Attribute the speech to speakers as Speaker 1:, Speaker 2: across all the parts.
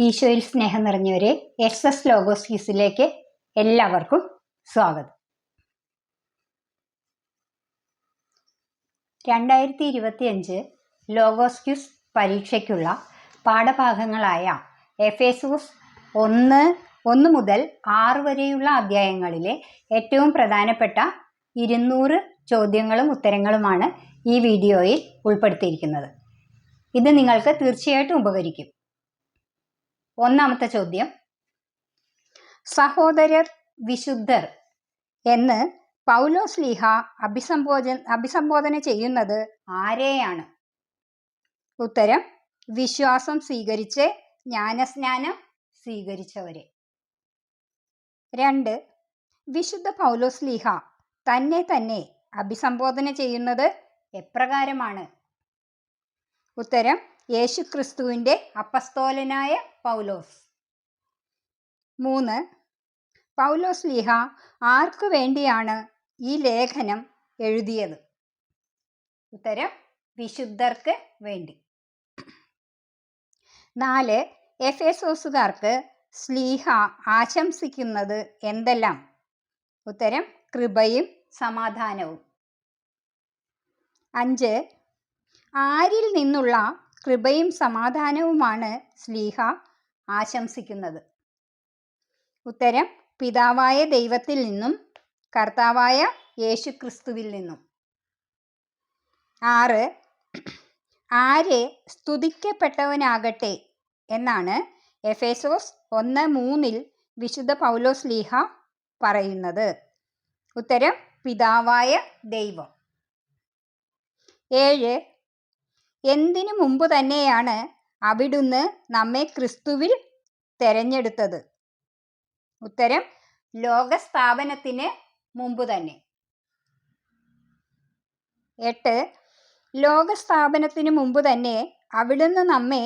Speaker 1: ഈശോയിൽ സ്നേഹം നിറഞ്ഞവരെ, SS logos ക്യൂസിലേക്ക് എല്ലാവർക്കും സ്വാഗതം. 2025 ലോഗോസ് ക്യൂസ് പരീക്ഷയ്ക്കുള്ള പാഠഭാഗങ്ങളായ എഫേസോസ് 1 മുതൽ 6 വരെയുള്ള അധ്യായങ്ങളിലെ ഏറ്റവും പ്രധാനപ്പെട്ട 200 ചോദ്യങ്ങളും ഉത്തരങ്ങളുമാണ് ഈ വീഡിയോയിൽ ഉൾപ്പെടുത്തിയിരിക്കുന്നത്. ഇത് നിങ്ങൾക്ക് തീർച്ചയായിട്ടും ഉപകരിക്കും. ഒന്നാമത്തെ ചോദ്യം, സഹോദരർ വിശുദ്ധർ എന്ന് പൗലോസ്ലീഹ അഭിസംബോധന ചെയ്യുന്നത് ആരെയാണ്? ഉത്തരം, വിശ്വാസം സ്വീകരിച്ച് ജ്ഞാനസ്നാനം സ്വീകരിച്ചവരെ. 2. വിശുദ്ധ പൗലോസ്ലീഹ തന്നെ അഭിസംബോധന ചെയ്യുന്നത് എപ്രകാരമാണ്? ഉത്തരം, യേശുക്രിസ്തുവിൻ്റെ അപ്പസ്തോലനായ പൗലോസ്. 3. പൗലോസ്ലീഹ ആർക്കു വേണ്ടിയാണ് ഈ ലേഖനം എഴുതിയത്? ഉത്തരം, വിശുദ്ധർക്ക് വേണ്ടി. 4. എഫേസോസുകാർക്ക് സ്ലീഹ ആശംസിക്കുന്നത് എന്തെല്ലാം? ഉത്തരം, കൃപയും സമാധാനവും. 5. ആരിൽ നിന്നുള്ള കൃപയും സമാധാനവുമാണ് സ്ലീഹ ആശംസിക്കുന്നത്? ഉത്തരം, പിതാവായ ദൈവത്തിൽ നിന്നും കർത്താവായ യേശുക്രിസ്തുവിൽ നിന്നും. 6. ആരെ സ്തുതിക്കപ്പെട്ടവനാകട്ടെ എന്നാണ് എഫേസോസ് 1:3 വിശുദ്ധ പൗലോസ്ലീഹ പറയുന്നത്? ഉത്തരം, പിതാവായ ദൈവം. 7. എന്തിനു മുമ്പ് തന്നെയാണ് അവിടുന്ന് നമ്മെ ക്രിസ്തുവിൽ തെരഞ്ഞെടുത്തത്? ഉത്തരം, ലോകസ്ഥാപനത്തിന് മുമ്പ് തന്നെ. 8. ലോകസ്ഥാപനത്തിന് മുമ്പ് തന്നെ അവിടുന്ന് നമ്മെ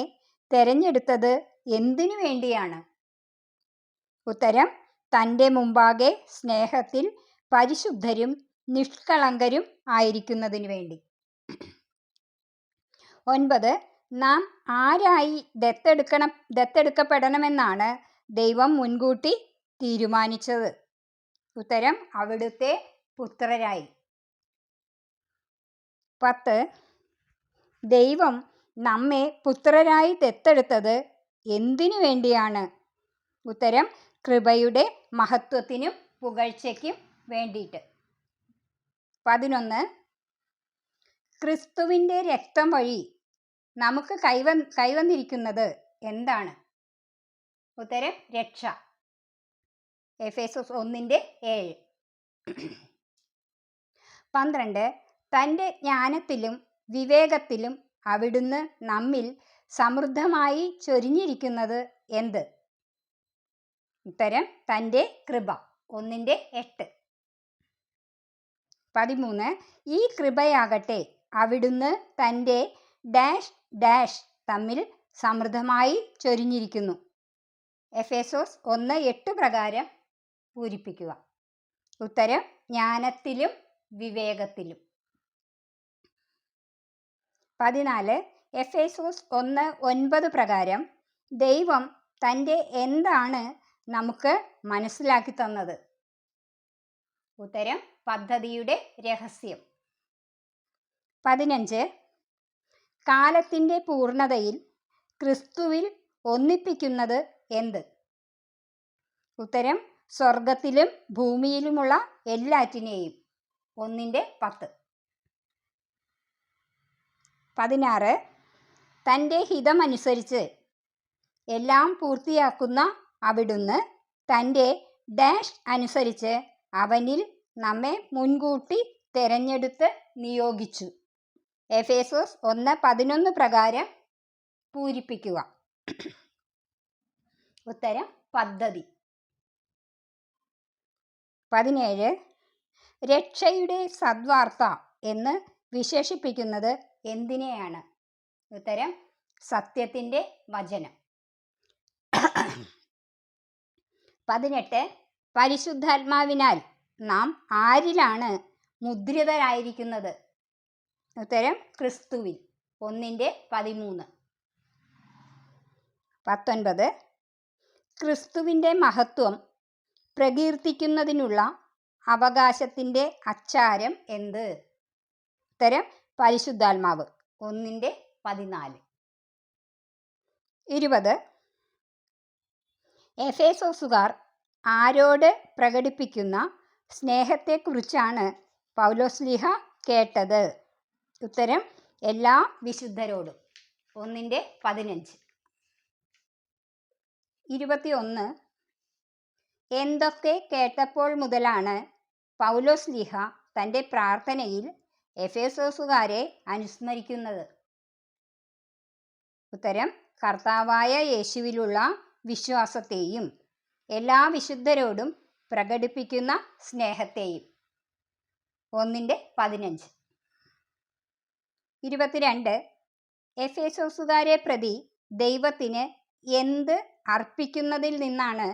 Speaker 1: തെരഞ്ഞെടുത്തത് എന്തിനു വേണ്ടിയാണ്? ഉത്തരം, തൻ്റെ മുമ്പാകെ സ്നേഹത്തിൽ പരിശുദ്ധരും നിഷ്കളങ്കരും ആയിരിക്കുന്നതിന് വേണ്ടി. 9. നാം ആരായി ദത്തെടുക്കപ്പെടണമെന്നാണ് ദൈവം മുൻകൂട്ടി തീരുമാനിച്ചത്? ഉത്തരം, അവിടുത്തെ പുത്രരായി. 10. ദൈവം നമ്മെ പുത്രരായി ദത്തെടുത്തത് എന്തിനു വേണ്ടിയാണ്? ഉത്തരം, കൃപയുടെ മഹത്വത്തിനും പുകഴ്ചയ്ക്കും വേണ്ടിയിട്ട്. 11. ക്രിസ്തുവിൻ്റെ രക്തം വഴി നമുക്ക് കൈവന്നിരിക്കുന്നത് എന്താണ്? ഉത്തരം, രക്ഷ. എഫേസോസ് 1:7. 12. തൻ്റെ ജ്ഞാനത്തിലും വിവേകത്തിലും അവിടുന്ന് നമ്മിൽ സമൃദ്ധമായി ചൊരിഞ്ഞിരിക്കുന്നത് എന്ത്? ഉത്തരം, തൻ്റെ കൃപ. 1:8. 13. ഈ കൃപയാകട്ടെ അവിടുന്ന് തൻ്റെ ഡാഷ് തമ്മിൽ സമൃദ്ധമായി ചൊരിഞ്ഞിരിക്കുന്നു. എഫേസോസ് 1:8 പ്രകാരം പൂരിപ്പിക്കുക. ഉത്തരം, ജ്ഞാനത്തിലും വിവേകത്തിലും. 14. എഫേസോസ് 1:9 പ്രകാരം ദൈവം തൻ്റെ എന്താണ് നമുക്ക് മനസ്സിലാക്കി തന്നത്? ഉത്തരം, പദ്ധതിയുടെ രഹസ്യം. 15. കാലത്തിൻ്റെ പൂർണ്ണതയിൽ ക്രിസ്തുവിൽ ഒന്നിപ്പിക്കുന്നത് എന്ത്? ഉത്തരം, സ്വർഗത്തിലും ഭൂമിയിലുമുള്ള എല്ലാറ്റിനെയും. 1:10. 16. തൻ്റെ ഹിതമനുസരിച്ച് എല്ലാം പൂർത്തിയാക്കുന്ന അവിടുന്ന് തൻ്റെ ഡാഷ് അനുസരിച്ച് അവനിൽ നമ്മെ മുൻകൂട്ടി തെരഞ്ഞെടുത്ത് നിയോഗിച്ചു. എഫേസോസ് 1:11 പ്രകാരം പൂരിപ്പിക്കുക. ഉത്തരം, പദ്ധതി. 17. രക്ഷയുടെ സദ്വാർത്ത എന്ന് വിശേഷിപ്പിക്കുന്നത് എന്തിനെയാണ്? ഉത്തരം, സത്യത്തിൻ്റെ വചനം. 18. പരിശുദ്ധാത്മാവിനാൽ നാം ആരിലാണ് മുദ്രിതരായിരിക്കുന്നത്? ഉത്തരം, ക്രിസ്തുവിൽ. 1:13. 19. ക്രിസ്തുവിൻ്റെ മഹത്വം പ്രകീർത്തിക്കുന്നതിനുള്ള അവകാശത്തിൻ്റെ അച്ചാരം എന്ത്? ഉത്തരം പരിശുദ്ധാത്മാവ്. 1:14. 20. എഫേസോസുകാർ ആരോട് പ്രകടിപ്പിക്കുന്ന സ്നേഹത്തെക്കുറിച്ചാണ് പൗലോസ്ലീഹ കേട്ടത്? ഉത്തരം എല്ലാ വിശുദ്ധരോടും. 1:15. 21. എന്തൊക്കെ കേട്ടപ്പോൾ മുതലാണ് പൗലോസ്ലീഹ തൻ്റെ പ്രാർത്ഥനയിൽ എഫേസോസുകാരെ അനുസ്മരിക്കുന്നത്? ഉത്തരം കർത്താവായ യേശുവിലുള്ള വിശ്വാസത്തെയും എല്ലാ വിശുദ്ധരോടും പ്രകടിപ്പിക്കുന്ന സ്നേഹത്തെയും. 1:15. 22. എഫേസോസുകാരെ പ്രതി ദൈവത്തിന് എന്ത് അർപ്പിക്കുന്നതിൽ നിന്നാണ്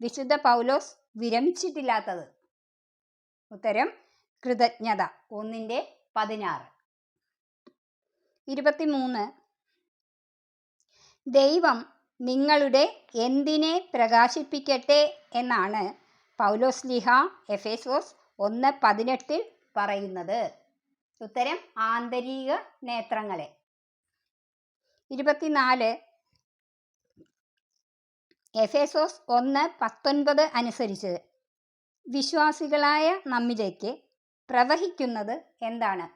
Speaker 1: വിശുദ്ധ പൗലോസ് വിരമിച്ചിട്ടില്ലാത്തത്? ഉത്തരം കൃതജ്ഞത. 1:16. 23. ദൈവം നിങ്ങളുടെ എന്തിനെ പ്രകാശിപ്പിക്കട്ടെ എന്നാണ് പൗലോസ്ലീഹ എഫേസോസ് 1:18 പറയുന്നത്? ഉത്തരം ആന്തരിക നേത്രങ്ങളെ. 24. എഫേസോസ് 1:19 അനുസരിച്ച് വിശ്വാസികളായ നമ്മിലേക്ക് പ്രവഹിക്കുന്നത് എന്താണ്?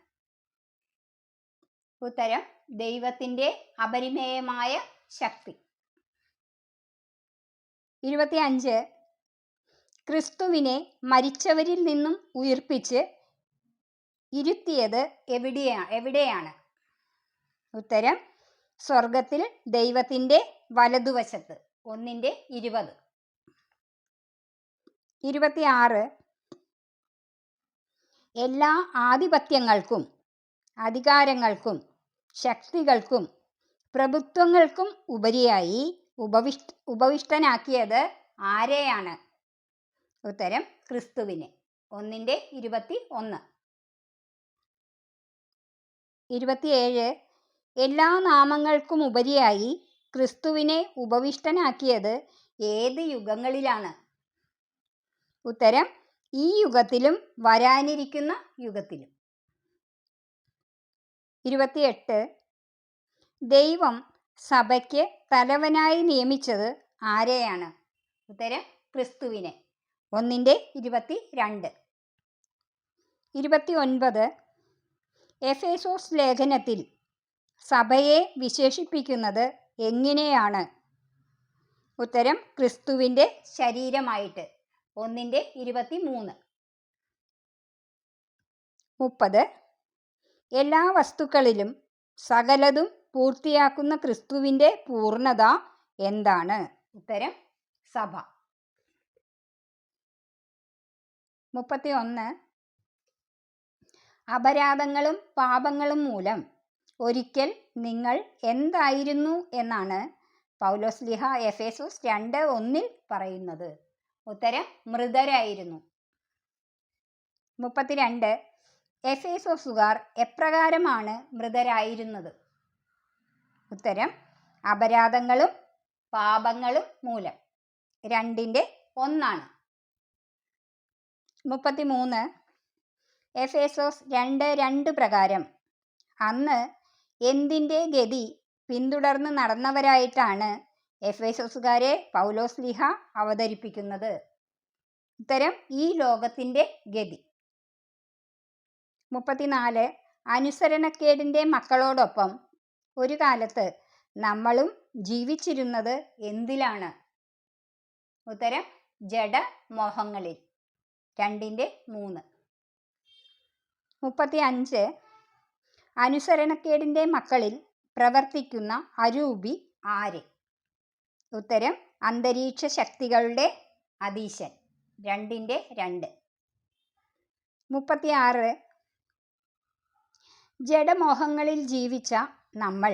Speaker 1: ഉത്തരം ദൈവത്തിൻ്റെ അപരിമേയമായ ശക്തി. 25. ക്രിസ്തുവിനെ മരിച്ചവരിൽ നിന്നും ഉയിർപ്പിച്ച് ഇരുത്തിയത് എവിടെയാണ്? ഉത്തരം സ്വർഗത്തിൽ ദൈവത്തിൻ്റെ വലതുവശത്ത്. 1:20. 26. എല്ലാ ആധിപത്യങ്ങൾക്കും അധികാരങ്ങൾക്കും ശക്തികൾക്കും പ്രഭുത്വങ്ങൾക്കും ഉപരിയായി ഉപവിഷ്ടനാക്കിയത് ആരെയാണ്? ഉത്തരം ക്രിസ്തുവിനെ. 1:21. 27. എല്ലാ നാമങ്ങൾക്കും ഉപരിയായി ക്രിസ്തുവിനെ ഉപവിഷ്ടനാക്കിയത് ഏത് യുഗങ്ങളിലാണ്? ഉത്തരം ഈ യുഗത്തിലും വരാനിരിക്കുന്ന യുഗത്തിലും. 28. ദൈവം സഭയ്ക്ക് തലവനായി നിയമിച്ചത് ആരെയാണ്? ഉത്തരം ക്രിസ്തുവിനെ. 1:22. 29. എഫേസോസ് ലേഖനത്തിൽ സഭയെ വിശേഷിപ്പിക്കുന്നത് എങ്ങനെയാണ്? ഉത്തരം ക്രിസ്തുവിൻ്റെ ശരീരമായിട്ട്. 1:23. 30. എല്ലാ വസ്തുക്കളിലും സകലതും പൂർത്തിയാക്കുന്ന ക്രിസ്തുവിൻ്റെ പൂർണ്ണത എന്താണ്? ഉത്തരം സഭ. 31. അപരാധങ്ങളും പാപങ്ങളും മൂലം ഒരിക്കൽ നിങ്ങൾ എന്തായിരുന്നു എന്നാണ് പൗലോസ്ലീഹ എഫേസോസ് 2:1 പറയുന്നത്? ഉത്തരം മൃതരായിരുന്നു. 32. എഫേസോസുകാർ എപ്രകാരമാണ് മൃതരായിരുന്നത്? ഉത്തരം അപരാധങ്ങളും പാപങ്ങളും മൂലം. 2:1. 33. എഫേസോസ് 2:2 പ്രകാരം അന്ന് എന്തിൻ്റെ ഗതി പിന്തുടർന്ന് നടന്നവരായിട്ടാണ് എഫേസോസുകാരെ പൗലോസ്ലീഹ അവതരിപ്പിക്കുന്നത്? ഉത്തരം ഈ ലോകത്തിൻ്റെ ഗതി. 34. അനുസരണക്കേടിൻ്റെ മക്കളോടൊപ്പം ഒരു കാലത്ത് നമ്മളും ജീവിച്ചിരുന്നത് എന്തിലാണ്? ഉത്തരം ജഡമോഹങ്ങളിൽ. 2:3. 35. അനുസരണക്കേടിൻ്റെ മക്കളിൽ പ്രവർത്തിക്കുന്ന അരൂപി ആര്? ഉത്തരം അന്തരീക്ഷ ശക്തികളുടെ അധീശൻ. 2:2. 36. ജഡമോഹങ്ങളിൽ ജീവിച്ച നമ്മൾ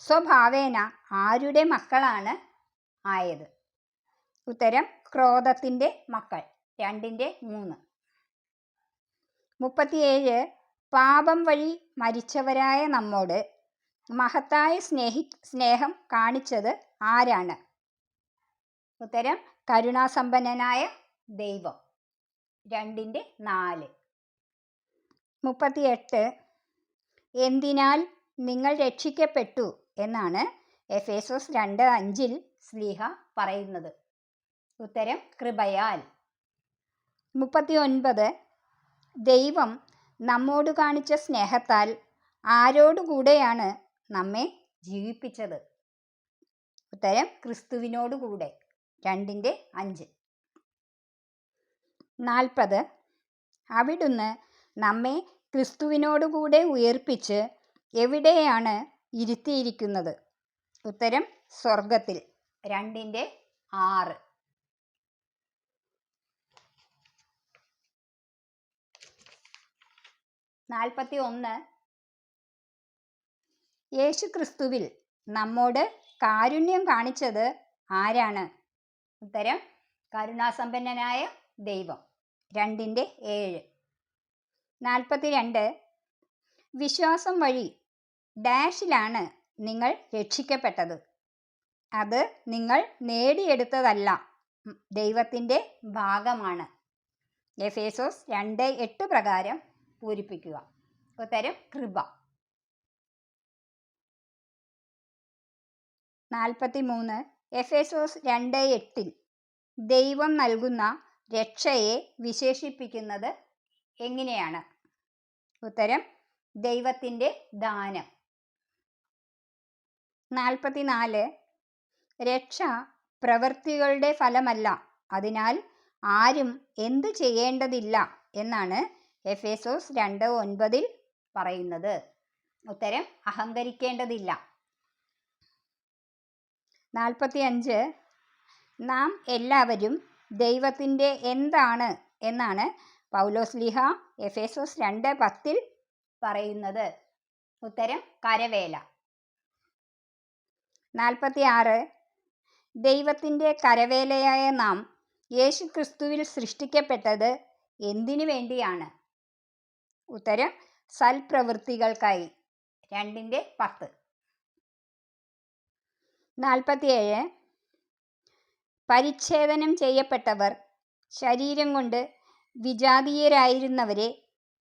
Speaker 1: സ്വഭാവേന ആരുടെ മക്കളാണ് ആയത്? ഉത്തരം ക്രോധത്തിൻ്റെ മക്കൾ. 2:3. 37. പാപം വഴി മരിച്ചവരായ നമ്മോട് മഹത്തായ സ്നേഹം കാണിച്ചത് ആരാണ്? ഉത്തരം കരുണാസമ്പന്നനായ ദൈവം. 2:4. 38. എന്തിനാൽ നിങ്ങൾ രക്ഷിക്കപ്പെട്ടു എന്നാണ് എഫേസോസ് 2:5 ശ്ലീഹ പറയുന്നത്? ഉത്തരം കൃപയാൽ. 39. ദൈവം നമ്മോട് കാണിച്ച സ്നേഹത്താൽ ആരോടുകൂടെയാണ് നമ്മെ ജീവിപ്പിച്ചത്? ഉത്തരം ക്രിസ്തുവിനോടുകൂടെ. 2:5. 40. അവിടുന്ന് നമ്മെ ക്രിസ്തുവിനോടുകൂടെ ഉയർപ്പിച്ച് എവിടെയാണ് ഇരുത്തിയിരിക്കുന്നത്? ഉത്തരം സ്വർഗത്തിൽ. 2:6. 41. യേശു ക്രിസ്തുവിൽ നമ്മോട് കാരുണ്യം കാണിച്ചത് ആരാണ്? ഉത്തരം കരുണാസമ്പന്നനായ ദൈവം. 2:7. 42. വിശ്വാസം വഴി ഡാഷിലാണ് നിങ്ങൾ രക്ഷിക്കപ്പെട്ടത്. അത് നിങ്ങൾ നേടിയെടുത്തതല്ല, ദൈവത്തിൻ്റെ ഭാഗമാണ്. എഫേസോസ് 2:8 പ്രകാരം പൂരിപ്പിക്കുക. ഉത്തരം കൃപ. 43. എഫേസോസ് 2:8 ദൈവം നൽകുന്ന രക്ഷയെ വിശേഷിപ്പിക്കുന്നത് എങ്ങനെയാണ്? ഉത്തരം ദൈവത്തിൻ്റെ ദാനം. 44. രക്ഷ പ്രവൃത്തികളുടെ ഫലമല്ല, അതിനാൽ ആരും എന്ത് ചെയ്യേണ്ടതില്ല എന്നാണ് എഫേസോസ് 2:9 പറയുന്നത്? ഉത്തരം അഹങ്കരിക്കേണ്ടതില്ല. 45. നാം എല്ലാവരും ദൈവത്തിൻ്റെ എന്താണ് എന്നാണ് പൗലോസ്ലീഹ എഫേസോസ് 2:10 പറയുന്നത്? ഉത്തരം കരവേല. 46. ദൈവത്തിൻ്റെ കരവേലയായ നാം യേശു ക്രിസ്തുവിൽ സൃഷ്ടിക്കപ്പെട്ടത് എന്തിനു വേണ്ടിയാണ്? ഉത്തരം സൽപ്രവൃത്തികൾക്കായി. 2:10. 47. പരിച്ഛേദനം ചെയ്യപ്പെട്ടവർ ശരീരം കൊണ്ട് വിജാതീയരായിരുന്നവരെ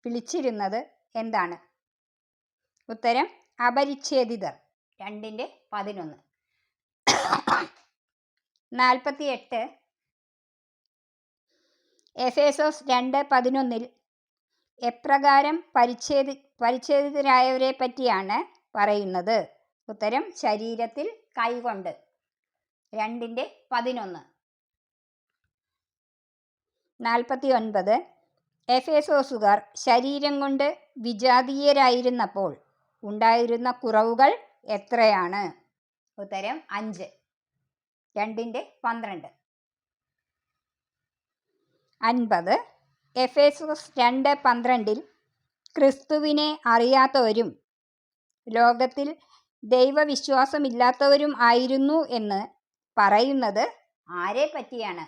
Speaker 1: വിളിച്ചിരുന്നത് എന്താണ്? ഉത്തരം അപരിച്ഛേദിതർ. 2:11. 48. എഫേസോസ് 2:11 എപ്രകാരം പരിച്ഛേദിതരായവരെ പറ്റിയാണ് പറയുന്നത്? ഉത്തരം ശരീരത്തിൽ കൈകൊണ്ട്. 2:11. 49. എഫേസോസുകാർ ശരീരം കൊണ്ട് വിജാതീയരായിരുന്നപ്പോൾ ഉണ്ടായിരുന്ന കുറവുകൾ എത്രയാണ്? ഉത്തരം 5. 2:12. 50. എഫേസോസ് 2:12 ക്രിസ്തുവിനെ അറിയാത്തവരും ലോകത്തിൽ ദൈവവിശ്വാസമില്ലാത്തവരും ആയിരുന്നു എന്ന് പറയുന്നത് ആരെ പറ്റിയാണ്?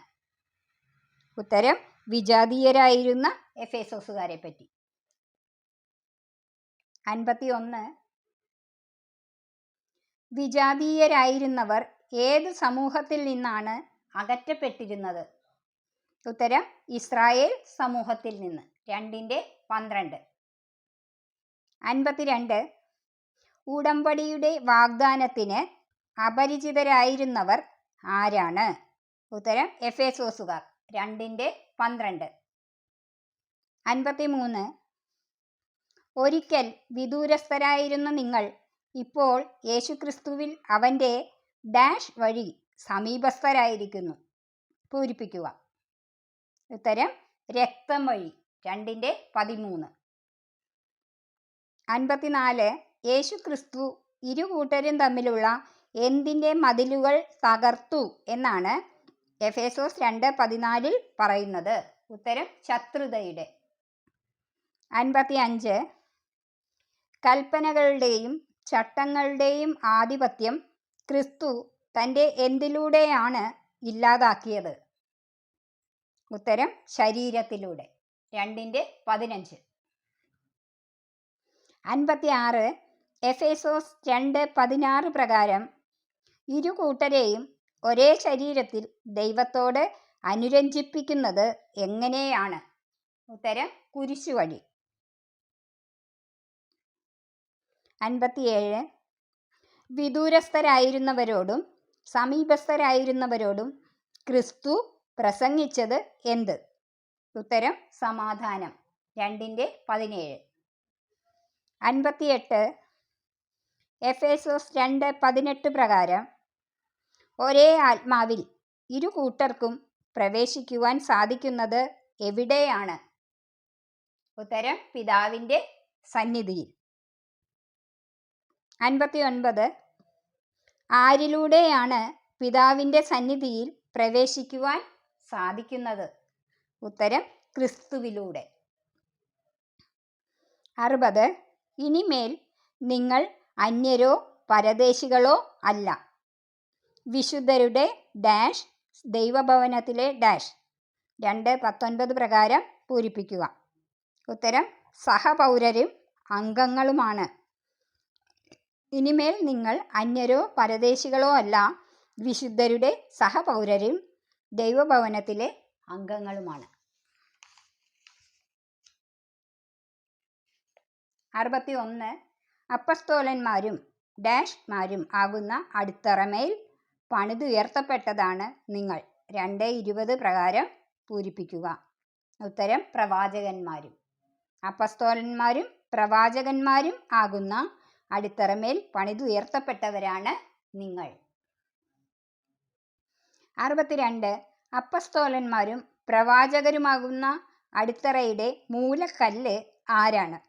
Speaker 1: ഉത്തരം വിജാതീയരായിരുന്ന എഫേസോസുകാരെ പറ്റി. 51. വിജാതീയരായിരുന്നവർ ഏത് സമൂഹത്തിൽ നിന്നാണ് അകറ്റപ്പെട്ടിരുന്നത്? ഉത്തരം ഇസ്രായേൽ സമൂഹത്തിൽ നിന്ന്. 2:12. 52. ഉടമ്പടിയുടെ വാഗ്ദാനത്തിന് അപരിചിതരായിരുന്നവർ ആരാണ്? ഉത്തരം എഫേസോസുകാർ. 2:12. 53. ഒരിക്കൽ വിദൂരസ്ഥരായിരുന്ന നിങ്ങൾ ഇപ്പോൾ യേശുക്രിസ്തുവിൽ അവൻ്റെ ഡാഷ് വഴി സമീപസ്ഥരായിരിക്കുന്നു. പൂരിപ്പിക്കുക. ഉത്തരം രക്തം വഴി. 2:13. 54. യേശുക്രിസ്തു ഇരുകൂട്ടരും തമ്മിലുള്ള എന്തിൻ്റെ മതിലുകൾ തകർത്തു എന്നാണ് എഫേസോസ് 2:14 പറയുന്നത്? ഉത്തരം ശത്രുതയുടെ. 55. കൽപ്പനകളുടെയും ചട്ടങ്ങളുടെയും ആധിപത്യം ക്രിസ്തു തൻ്റെ എന്തിലൂടെയാണ് ഇല്ലാതാക്കിയത്? ഉത്തരം ശരീരത്തിലൂടെ. 2:15. 56. എഫേസോസ് 2:16 പ്രകാരം ഇരു കൂട്ടരെയും ഒരേ ശരീരത്തിൽ ദൈവത്തോട് അനുരഞ്ജിപ്പിക്കുന്നത് എങ്ങനെയാണ്? ഉത്തരം കുരിശുവഴി. 57. വിദൂരസ്ഥരായിരുന്നവരോടും സമീപസ്ഥരായിരുന്നവരോടും ക്രിസ്തു പ്രസംഗിച്ചത് എന്ത്? ഉത്തരം സമാധാനം. 2:17. 58. എഫേസോസ് 2:18 പ്രകാരം ഒരേ ആത്മാവിൽ ഇരു കൂട്ടർക്കും പ്രവേശിക്കുവാൻ സാധിക്കുന്നത് എവിടെയാണ്? ഉത്തരം പിതാവിൻ്റെ സന്നിധിയിൽ. 59. ആരിലൂടെയാണ് പിതാവിൻ്റെ സന്നിധിയിൽ പ്രവേശിക്കുവാൻ സാധിക്കുന്നത്? ഉത്തരം ക്രിസ്തുവിലൂടെ. 60. ഇനിമേൽ നിങ്ങൾ അന്യരോ പരദേശികളോ അല്ല, വിശുദ്ധരുടെ ഡാഷ് ദൈവഭവനത്തിലെ ഡാഷ് 2:19 പ്രകാരം പൂരിപ്പിക്കുക. ഉത്തരം സഹപൗരരും അംഗങ്ങളുമാണ്. ഇനിമേൽ നിങ്ങൾ അന്യരോ പരദേശികളോ അല്ല, വിശുദ്ധരുടെ സഹപൗരരും ദൈവഭവനത്തിലെ അംഗങ്ങളുമാണ്. 61. അപ്പസ്തോലന്മാരും ഡാഷ്മാരും ആകുന്ന അടിത്തറമേൽ പണിതുയർത്തപ്പെട്ടതാണ് നിങ്ങൾ 2:20 പ്രകാരം പൂരിപ്പിക്കുക. ഉത്തരം പ്രവാചകന്മാരും. അപ്പസ്തോലന്മാരും പ്രവാചകന്മാരും ആകുന്ന അടിത്തറമേൽ പണിതുയർത്തപ്പെട്ടവരാണ് നിങ്ങൾ. 62. അപ്പസ്തോലന്മാരും പ്രവാചകരുമാകുന്ന അടിത്തറയുടെ മൂലക്കല്ല് ആരാണ്?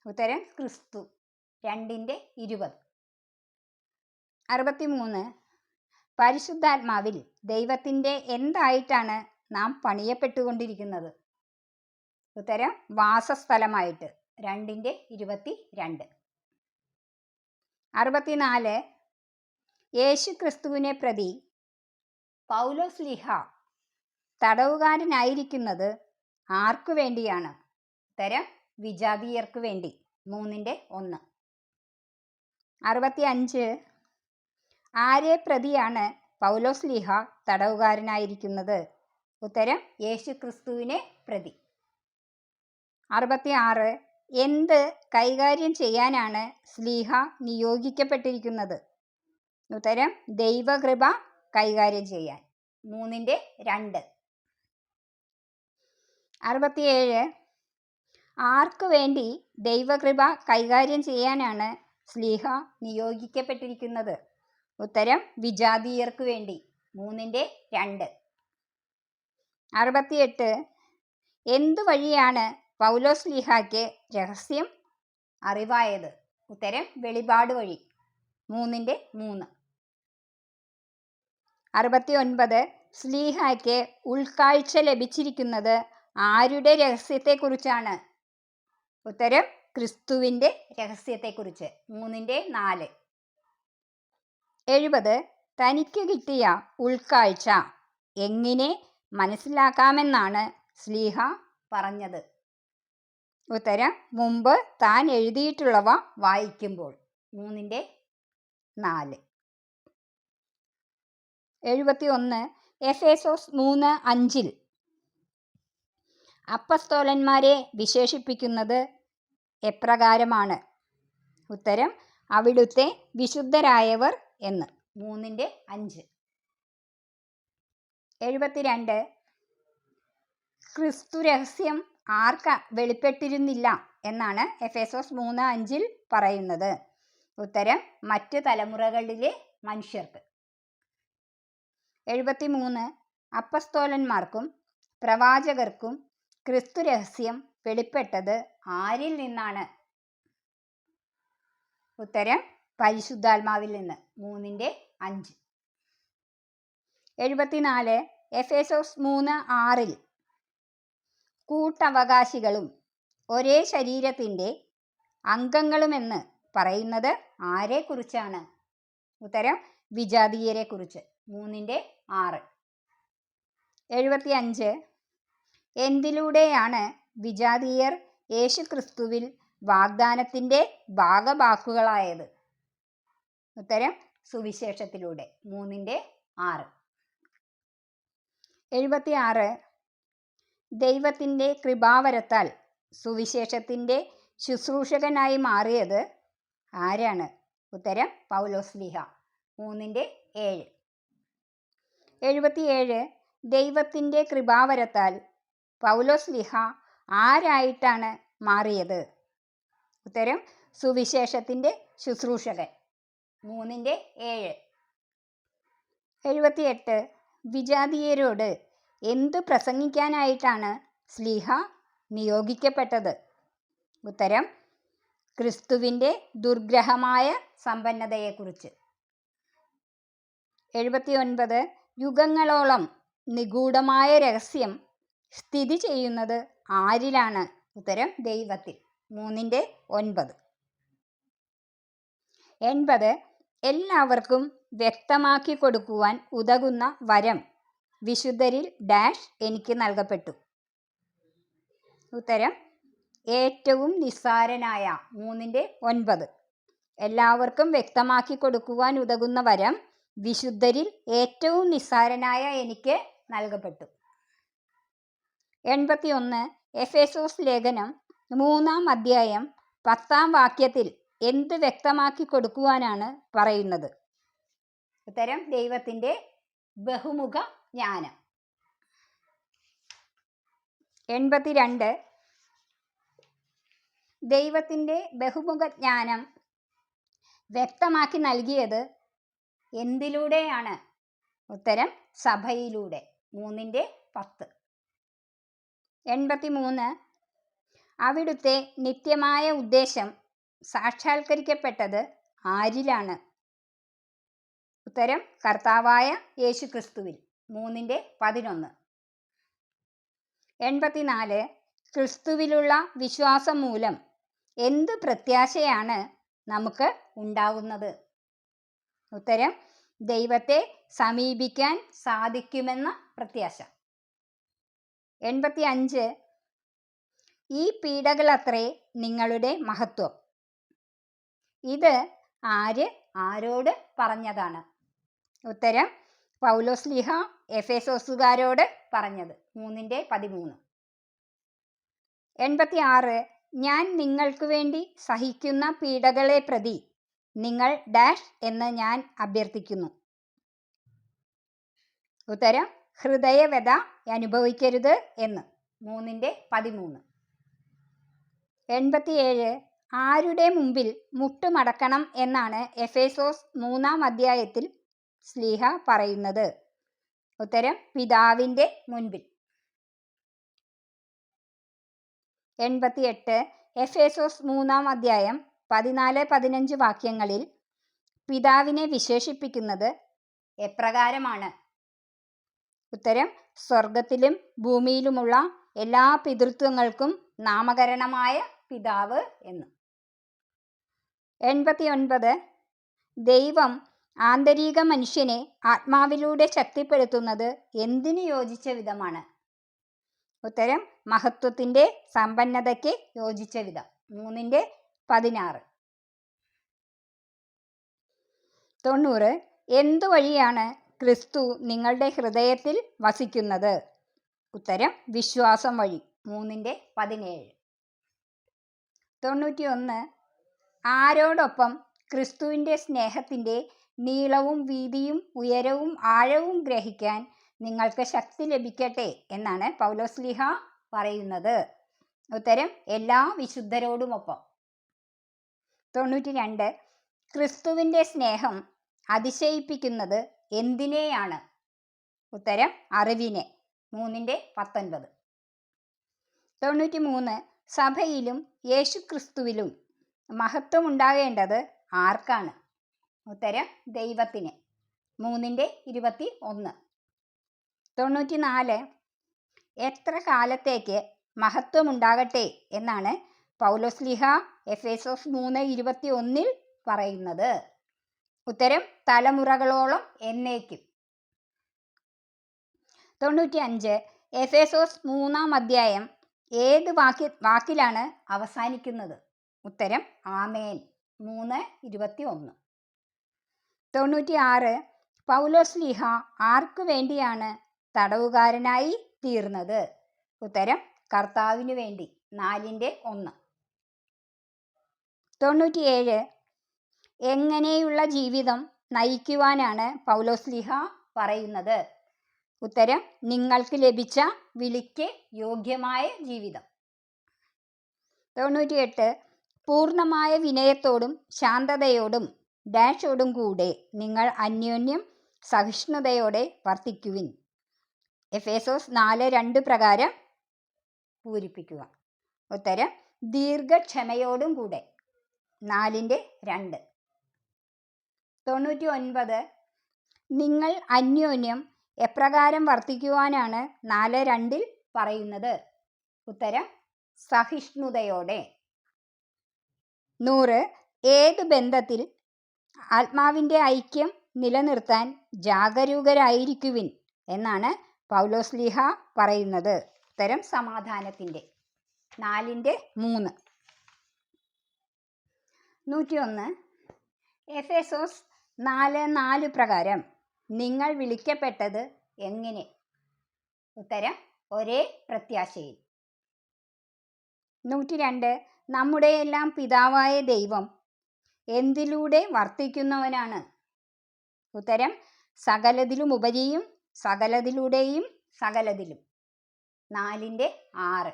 Speaker 1: ഉത്തരം ക്രിസ്തു. 2:20. 63. പരിശുദ്ധാത്മാവിൽ ദൈവത്തിൻ്റെ എന്തായിട്ടാണ് നാം പണിയപ്പെട്ടുകൊണ്ടിരിക്കുന്നത്? ഉത്തരം വാസസ്ഥലമായിട്ട്. 2:22. 64. യേശു ക്രിസ്തുവിനെ പ്രതി പൗലോസ്ലീഹ തടവുകാരനായിരിക്കുന്നത് ആർക്കു വേണ്ടിയാണ്? ഉത്തരം വിജാതീയർക്ക് വേണ്ടി. 3:1. 65. ആരെ പ്രതിയാണ് പൗലോസ്ലീഹ തടവുകാരനായിരിക്കുന്നത്? ഉത്തരം യേശു ക്രിസ്തുവിനെ പ്രതി. 66. എന്ത് കൈകാര്യം ചെയ്യാനാണ് സ്ലീഹ നിയോഗിക്കപ്പെട്ടിരിക്കുന്നത്? ഉത്തരം ദൈവകൃപ കൈകാര്യം ചെയ്യാൻ. 3:2. 67. ആർക്കു വേണ്ടി ദൈവകൃപ കൈകാര്യം ചെയ്യാനാണ് സ്ലീഹ നിയോഗിക്കപ്പെട്ടിരിക്കുന്നത്? ഉത്തരം വിജാതീയർക്ക് വേണ്ടി. 3:2. 68. എന്തു വഴിയാണ് പൗലോസ്ലീഹായ്ക്ക് രഹസ്യം അറിവായത്? ഉത്തരം വെളിപാട് വഴി. 3:3. 69. സ്ലീഹായ്ക്ക് ഉൾക്കാഴ്ച ലഭിച്ചിരിക്കുന്നത് ആരുടെ രഹസ്യത്തെക്കുറിച്ചാണ്? ഉത്തരം ക്രിസ്തുവിൻ്റെ രഹസ്യത്തെക്കുറിച്ച്. 3:4. 70. തനിക്ക് കിട്ടിയ ഉൾക്കാഴ്ച എങ്ങനെ മനസ്സിലാക്കാമെന്നാണ് സ്ലീഹ പറഞ്ഞത്? ഉത്തരം മുമ്പ് താൻ എഴുതിയിട്ടുള്ളവ വായിക്കുമ്പോൾ. 3:4. 71. എഫേസോസ് 3:5 അപ്പസ്തോലന്മാരെ വിശേഷിപ്പിക്കുന്നത് എപ്രകാരമാണ്? ഉത്തരം അവിടുത്തെ വിശുദ്ധരായവർ എന്ന്. 3:5. 72. ക്രിസ്തു രഹസ്യം ആർക്ക് വെളിപ്പെട്ടിരുന്നില്ല എന്നാണ് എഫേസോസ് 3:5 പറയുന്നത്? ഉത്തരം മറ്റ് തലമുറകളിലെ മനുഷ്യർക്ക്. 73. അപ്പസ്തോലന്മാർക്കും പ്രവാചകർക്കും ക്രിസ്തു രഹസ്യം വെളിപ്പെട്ടത് ആരിൽ നിന്നാണ്? ഉത്തരം പരിശുദ്ധാത്മാവിൽ നിന്ന്. 3:5. 74. എഫേസോസ് 3:6 കൂട്ടവകാശികളും ഒരേ ശരീരത്തിൻ്റെ അംഗങ്ങളുമെന്ന് പറയുന്നത് ആരെക്കുറിച്ചാണ്? ഉത്തരം വിജാതീയരെ കുറിച്ച്. 3:6. 75. എന്തിലൂടെയാണ് വിജാതീയർ യേശു ക്രിസ്തുവിൽ വാഗ്ദാനത്തിൻ്റെ ഭാഗവാക്കുകളായത്? ഉത്തരം സുവിശേഷത്തിലൂടെ. 3:6. 76. ദൈവത്തിൻ്റെ കൃപാവരത്താൽ സുവിശേഷത്തിൻ്റെ ശുശ്രൂഷകനായി മാറിയത് ആരാണ്? ഉത്തരം പൗലോസ്ലീഹ. 3:7. 77. ദൈവത്തിൻ്റെ കൃപാവരത്താൽ പൗലോസ്ലീഹ ആരായിട്ടാണ് മാറിയത്? ഉത്തരം സുവിശേഷത്തിൻ്റെ ശുശ്രൂഷകൻ. 3:7. 78. വിജാതീയരോട് എന്തു പ്രസംഗിക്കാനായിട്ടാണ് സ്ലീഹ നിയോഗിക്കപ്പെട്ടത്? ഉത്തരം ക്രിസ്തുവിൻ്റെ ദുർഗ്രഹമായ സമ്പന്നതയെക്കുറിച്ച്. 79. യുഗങ്ങളോളം നിഗൂഢമായ രഹസ്യം സ്ഥിതി ചെയ്യുന്നത് ആരിലാണ്? ഉത്തരം ദൈവത്തിൽ. 3:9. 80. എല്ലാവർക്കും വ്യക്തമാക്കി കൊടുക്കുവാൻ ഉതകുന്ന വരം വിശുദ്ധരിൽ ഡാഷ് എനിക്ക് നൽകപ്പെട്ടു. ഉത്തരം ഏറ്റവും നിസ്സാരനായ. 3:9. എല്ലാവർക്കും വ്യക്തമാക്കി കൊടുക്കുവാൻ ഉതകുന്ന വരം വിശുദ്ധരിൽ ഏറ്റവും നിസ്സാരനായ എനിക്ക് നൽകപ്പെട്ടു. 81. എഫേസോസ് ലേഖനം 3-ാം അധ്യായം 10-ാം വാക്യത്തിൽ എന്ത് വ്യക്തമാക്കി കൊടുക്കുവാനാണ് പറയുന്നത്? ഉത്തരം ദൈവത്തിൻ്റെ ബഹുമുഖ ജ്ഞാനം. 82. ദൈവത്തിൻ്റെ ബഹുമുഖ ജ്ഞാനം വ്യക്തമാക്കി നൽകിയത് എന്തിലൂടെയാണ്? ഉത്തരം സഭയിലൂടെ. 3:10. 83. അവിടുത്തെ നിത്യമായ ഉദ്ദേശം സാക്ഷാത്കരിക്കപ്പെട്ടത് ആരിലാണ്? ഉത്തരം കർത്താവായ യേശുക്രിസ്തുവിൽ. 3:11. 84. ക്രിസ്തുവിലുള്ള വിശ്വാസം മൂലം എന്ത് പ്രത്യാശയാണ് നമുക്ക് ഉണ്ടാവുന്നത്? ഉത്തരം ദൈവത്തെ സമീപിക്കാൻ സാധിക്കുമെന്ന പ്രത്യാശ. 85. ഈ പീഡകളത്രേ നിങ്ങളുടെ മഹത്വം. ഇത് ആരോട് പറഞ്ഞതാണ്? ഉത്തരം പൗലോസ്ലീഹ എഫേസോസുകാരോട് പറഞ്ഞത്. 3:13. 86. ഞാൻ നിങ്ങൾക്ക് വേണ്ടി സഹിക്കുന്ന പീഡകളെ പ്രതി നിങ്ങൾ ഡാഷ് എന്ന് ഞാൻ അഭ്യർത്ഥിക്കുന്നു. ഉത്തരം ഹൃദയവ്യഥ അനുഭവിക്കരുത് എന്ന്. 3:13. 87. ആരുടെ മുമ്പിൽ മുട്ടുമടക്കണം എന്നാണ് എഫേസോസ് 3-ാം അധ്യായത്തിൽ സ്ലീഹ പറയുന്നത്? ഉത്തരം പിതാവിൻ്റെ മുൻപിൽ. 88. എഫേസോസ് 3-ാം അധ്യായം 14-15 വാക്യങ്ങളിൽ പിതാവിനെ വിശേഷിപ്പിക്കുന്നത് എപ്രകാരമാണ്? ഉത്തരം സ്വർഗത്തിലും ഭൂമിയിലുമുള്ള എല്ലാ പിതൃത്വങ്ങൾക്കും നാമകരണമായ പിതാവ് എന്ന്. 89. ദൈവം ആന്തരിക മനുഷ്യനെ ആത്മാവിലൂടെ ശക്തിപ്പെടുത്തുന്നത് എന്തിനു യോജിച്ച വിധമാണ്? ഉത്തരം മഹത്വത്തിൻ്റെ സമ്പന്നതയ്ക്ക് യോജിച്ച വിധം. 3:16. 90. എന്തുവഴിയാണ് ക്രിസ്തു നിങ്ങളുടെ ഹൃദയത്തിൽ വസിക്കുന്നത്? ഉത്തരം വിശ്വാസം വഴി. 3:17. 91. ആരോടൊപ്പം ക്രിസ്തുവിൻ്റെ സ്നേഹത്തിൻ്റെ നീളവും വീതിയും ഉയരവും ആഴവും ഗ്രഹിക്കാൻ നിങ്ങൾക്ക് ശക്തി ലഭിക്കട്ടെ എന്നാണ് പൗലോസ്ലീഹ പറയുന്നത്? ഉത്തരം എല്ലാ വിശുദ്ധരോടുമൊപ്പം. 92. ക്രിസ്തുവിൻ്റെ സ്നേഹം അതിശയിപ്പിക്കുന്നത് എന്തിനെയാണ്? ഉത്തരം അറിവിനെ. 3:19. 93. സഭയിലും യേശുക്രിസ്തുവിലും മഹത്വമുണ്ടാകേണ്ടത് ആർക്കാണ്? ഉത്തരം ദൈവത്തിന്. 3:21. 94. എത്ര കാലത്തേക്ക് മഹത്വമുണ്ടാകട്ടെ എന്നാണ് പൗലോസ്ലീഹ എഫേസോസ് 3:21 പറയുന്നത്? ഉത്തരം തലമുറകളോളം എന്നേക്കും. 95. എഫേസോസ് 3-ാം അധ്യായം ഏത് വാക്കിലാണ് അവസാനിക്കുന്നത്? ഉത്തരം ആമേൻ. 3:21. 96. പൗലോസ്ലീഹ ആർക്കു വേണ്ടിയാണ് തടവുകാരനായി തീർന്നത്? ഉത്തരം കർത്താവിനു വേണ്ടി. 4:1. 97. എങ്ങനെയുള്ള ജീവിതം നയിക്കുവാനാണ് പൗലോസ്ലീഹ പറയുന്നത്? ഉത്തരം നിങ്ങൾക്ക് ലഭിച്ച വിളിക്ക് യോഗ്യമായ ജീവിതം. 98. പൂർണ്ണമായ വിനയത്തോടും ശാന്തതയോടും ഡാഷോടും കൂടെ നിങ്ങൾ അന്യോന്യം സഹിഷ്ണുതയോടെ വർത്തിക്കുവിൻ. എഫേസോസ് 4:2 പ്രകാരം പൂരിപ്പിക്കുക. ഉത്തരം ദീർഘക്ഷമയോടും കൂടെ. 4:2. 99. നിങ്ങൾ അന്യോന്യം എപ്രകാരം വർത്തിക്കുവാനാണ് 4:2 പറയുന്നത്? ഉത്തരം സഹിഷ്ണുതയോടെ. 100. ഏത് ബന്ധത്തിൽ ആത്മാവിൻ്റെ ഐക്യം നിലനിർത്താൻ ജാഗരൂകരായിരിക്കുവിൻ എന്നാണ് പൗലോസ്ലീഹ പറയുന്നത്? ഉത്തരം സമാധാനത്തിൻ്റെ. 4:3. 101. എഫേസോസ് 4:4 പ്രകാരം നിങ്ങൾ വിളിക്കപ്പെട്ടത് എങ്ങനെ? ഉത്തരം ഒരേ പ്രത്യാശയിൽ. 102. നമ്മുടെ എല്ലാം പിതാവായ ദൈവം എന്തിലൂടെ വർത്തിക്കുന്നവനാണ്? ഉത്തരം സകലതിലുമുപരിയും സകലതിലൂടെയും സകലതിലും. 4:6.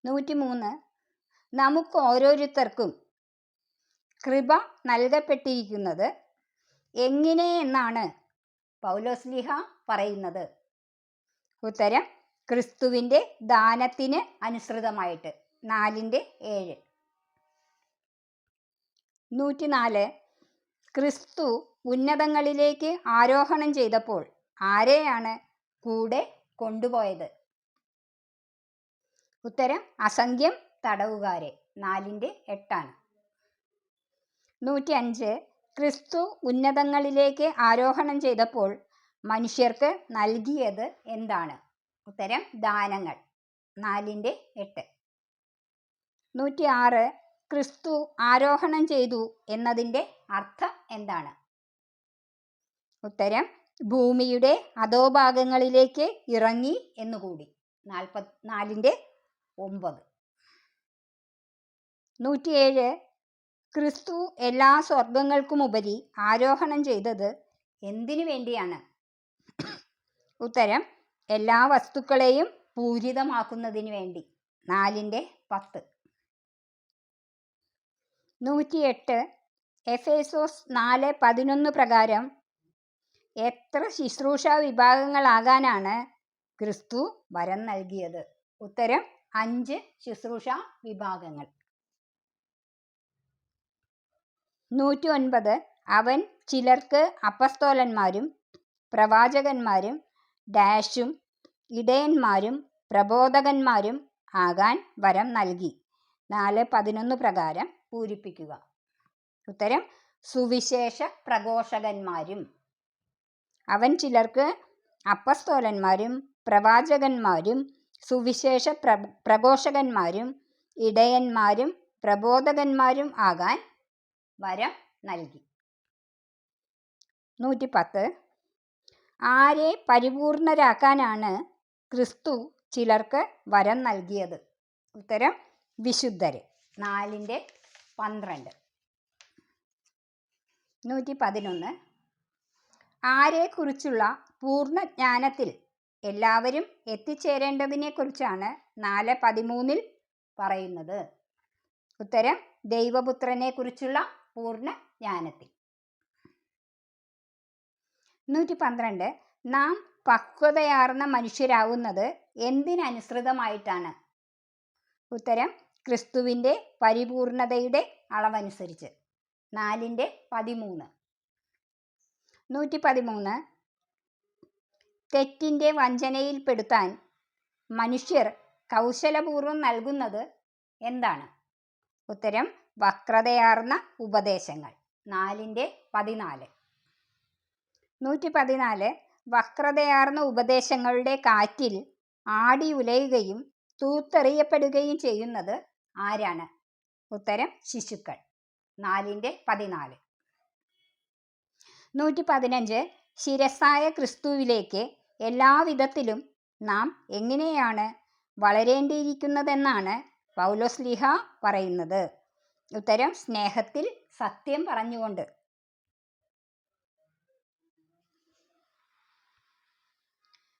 Speaker 1: 103. നമുക്ക് ഓരോരുത്തർക്കും കൃപ നൽകപ്പെട്ടിരിക്കുന്നത് എങ്ങനെ എന്നാണ് പൗലോസ്ലീഹ പറയുന്നത്? ഉത്തരം ക്രിസ്തുവിൻ്റെ ദാനത്തിന് അനുസൃതമായിട്ട്. 4:7. 104. ക്രിസ്തു ഉന്നതങ്ങളിലേക്ക് ആരോഹണം ചെയ്തപ്പോൾ ആരെയാണ് കൂടെ കൊണ്ടുപോയത്? ഉത്തരം അസംഖ്യം തടവുകാരെ. 4:8. 105. ക്രിസ്തു ഉന്നതങ്ങളിലേക്ക് ആരോഹണം ചെയ്തപ്പോൾ മനുഷ്യർക്ക് നൽകിയത് എന്താണ്? ഉത്തരം ദാനങ്ങൾ. 4:8. 106. ക്രിസ്തു ആരോഹണം ചെയ്തു എന്നതിൻ്റെ അർത്ഥം എന്താണ്? ഉത്തരം ഭൂമിയുടെ അധോഭാഗങ്ങളിലേക്ക് ഇറങ്ങി എന്നുകൂടി. 4:9. 107. ക്രിസ്തു എല്ലാ സ്വർഗങ്ങൾക്കുമുപരി ആരോഹണം ചെയ്തത് എന്തിനു വേണ്ടിയാണ്? ഉത്തരം എല്ലാ വസ്തുക്കളെയും പൂരിതമാക്കുന്നതിന് വേണ്ടി. 4:10. 108. എഫേസോസ് 4:11 പ്രകാരം എത്ര ശുശ്രൂഷാ വിഭാഗങ്ങളാകാനാണ് ക്രിസ്തു വരം നൽകിയത്? ഉത്തരം 5 ശുശ്രൂഷാ വിഭാഗങ്ങൾ. 109. അവൻ ചിലർക്ക് അപ്പസ്തോലന്മാരും പ്രവാചകന്മാരും ഡാഷും ഇടയന്മാരും പ്രബോധകന്മാരും ആകാൻ വരം നൽകി. 4:11 പ്രകാരം പൂരിപ്പിക്കുക. ഉത്തരം സുവിശേഷ പ്രഘോഷകന്മാരും. അവൻ ചിലർക്ക് അപ്പസ്തോലന്മാരും പ്രവാചകന്മാരും സുവിശേഷ പ്രഘോഷകന്മാരും ഇടയന്മാരും പ്രബോധകന്മാരും ആകാൻ വരം നൽകി. 110. ആരെ പരിപൂർണരാക്കാനാണ് ക്രിസ്തു ചിലർക്ക് വരം നൽകിയത്? ഉത്തരം വിശുദ്ധരെ. 4:12. 111. ആരെക്കുറിച്ചുള്ള പൂർണ്ണ ജ്ഞാനത്തിൽ എല്ലാവരും എത്തിച്ചേരേണ്ടതിനെക്കുറിച്ചാണ് 4:13 പറയുന്നത്? ഉത്തരം ദൈവപുത്രനെ കുറിച്ചുള്ള പൂർണ്ണ ജ്ഞാനത്തിൽ. 112. നാം പക്വതയാർന്ന മനുഷ്യരാവുന്നത് എന്തിനനുസൃതമായിട്ടാണ്? ഉത്തരം ക്രിസ്തുവിൻ്റെ പരിപൂർണതയുടെ അളവനുസരിച്ച്. 4:13. 113. തെറ്റിൻ്റെ വഞ്ചനയിൽപ്പെടുത്താൻ മനുഷ്യർ കൗശലപൂർവ്വം നൽകുന്നത് എന്താണ്? ഉത്തരം വക്രതയാർന്ന ഉപദേശങ്ങൾ. 4:14. 114. വക്രതയാർന്ന ഉപദേശങ്ങളുടെ കാറ്റിൽ ആടി ഉലയുകയും തൂത്തെറിയപ്പെടുകയും ചെയ്യുന്നത് ആരാണ്? ഉത്തരം ശിശുക്കൾ. 4:14. 115. ശിരസ്സായ ക്രിസ്തുവിലേക്ക് എല്ലാവിധത്തിലും നാം എങ്ങനെയാണ് വളരേണ്ടിയിരിക്കുന്നതെന്നാണ് പൗലോസ്ലീഹ പറയുന്നത്? ഉത്തരം സ്നേഹത്തിൽ സത്യം പറഞ്ഞുകൊണ്ട്.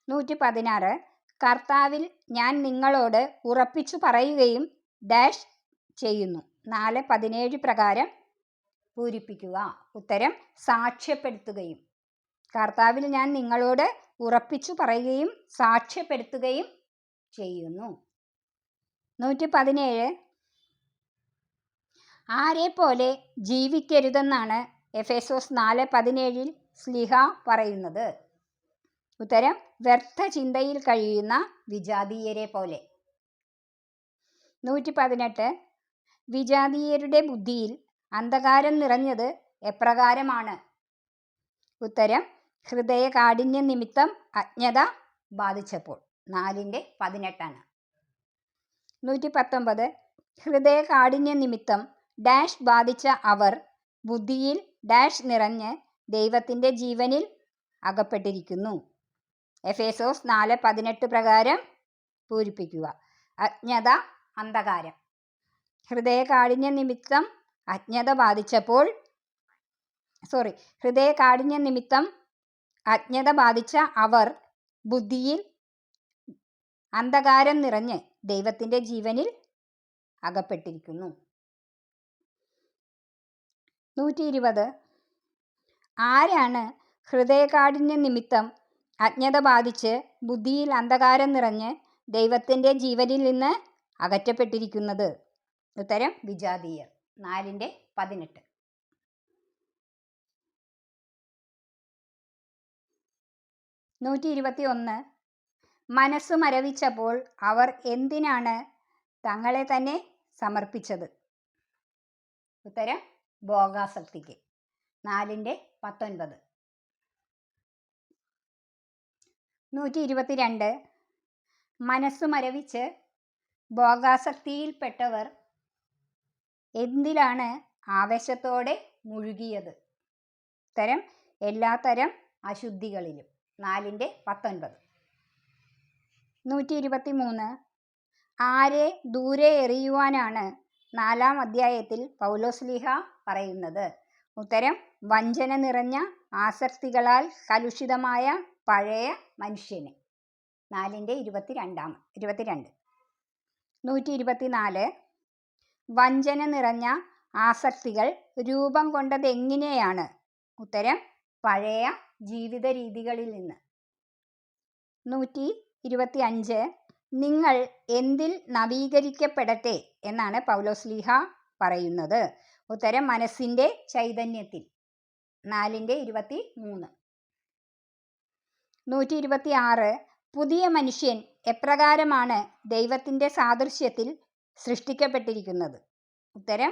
Speaker 1: 116. കർത്താവിൽ ഞാൻ നിങ്ങളോട് ഉറപ്പിച്ചു പറയുകയും ഡാഷ് ചെയ്യുന്നു. 4:17 പ്രകാരം പൂരിപ്പിക്കുക. ഉത്തരം സാക്ഷ്യപ്പെടുത്തുകയും. കർത്താവിൽ ഞാൻ നിങ്ങളോട് ഉറപ്പിച്ചു പറയുകയും സാക്ഷ്യപ്പെടുത്തുകയും ചെയ്യുന്നു. 117. ആരെപ്പോലെ ജീവിക്കരുതെന്നാണ് എഫേസോസ് 4:17 സ്ലീഹ പറയുന്നത്? ഉത്തരം വ്യർത്ഥ ചിന്തയിൽ കഴിയുന്ന വിജാതീയരെ പോലെ. 118. വിജാതീയരുടെ ബുദ്ധിയിൽ അന്ധകാരം നിറഞ്ഞത് എപ്രകാരമാണ്? ഉത്തരം ഹൃദയകാഠിന്യ നിമിത്തം അജ്ഞത ബാധിച്ചപ്പോൾ. 4:18. 119. ഹൃദയകാഠിന്യ നിമിത്തം ഡാഷ് ബാധിച്ച അവർ ബുദ്ധിയിൽ ഡാഷ് നിറഞ്ഞ് ദൈവത്തിൻ്റെ ജീവനിൽ അകപ്പെട്ടിരിക്കുന്നു. എഫേസോസ് 4:18 പ്രകാരം പൂരിപ്പിക്കുക. അജ്ഞത, അന്ധകാരം. ഹൃദയകാഠിന്യ നിമിത്തം അജ്ഞത ബാധിച്ചപ്പോൾ ഹൃദയകാഠിന്യ നിമിത്തം അജ്ഞത ബാധിച്ച അവർ ബുദ്ധിയിൽ അന്ധകാരം നിറഞ്ഞ് ദൈവത്തിൻ്റെ ജീവനിൽ അകപ്പെട്ടിരിക്കുന്നു. 120. ആരാണ് ഹൃദയകാഠിന്യ നിമിത്തം അജ്ഞത ബാധിച്ച് ബുദ്ധിയിൽ അന്ധകാരം നിറഞ്ഞ് ദൈവത്തിൻ്റെ ജീവനിൽ നിന്ന് അകറ്റപ്പെട്ടിരിക്കുന്നത്? ഉത്തരം വിജാതീയർ. 4:18. 121. മനസ്സു മരവിച്ചപ്പോൾ അവർ എന്തിനാണ് തങ്ങളെ തന്നെ സമർപ്പിച്ചത്? ഉത്തരം ഭോഗാസക്തിക്ക്. 4:19. 122. മനസ്സു മരവിച്ച് ഭോഗാസക്തിയിൽപ്പെട്ടവർ എന്തിലാണ് ആവേശത്തോടെ മുഴുകിയത്? ഉത്തരം എല്ലാത്തരം അശുദ്ധികളിലും. 4:19. 123. ആരെ ദൂരെ എറിയുവാനാണ് 4-ാം അധ്യായത്തിൽ പൗലോസ്ലീഹ പറയുന്നത്? ഉത്തരം വഞ്ചന നിറഞ്ഞ ആസക്തികളാൽ കലുഷിതമായ പഴയ മനുഷ്യനെ. 4:22. 124. വഞ്ചന നിറഞ്ഞ ആസക്തികൾ രൂപം കൊണ്ടതെങ്ങനെയാണ്? ഉത്തരം പഴയ ജീവിത രീതികളിൽ നിന്ന്. 125. നിങ്ങൾ എന്തിൽ നവീകരിക്കപ്പെടട്ടെ എന്നാണ് പൗലോസ്ലീഹ പറയുന്നത്? ഉത്തരം മനസ്സിൻ്റെ ചൈതന്യത്തിൽ. 4:23. 126. പുതിയ മനുഷ്യൻ എപ്രകാരമാണ് ദൈവത്തിൻ്റെ സാദൃശ്യത്തിൽ സൃഷ്ടിക്കപ്പെട്ടിരിക്കുന്നത്? ഉത്തരം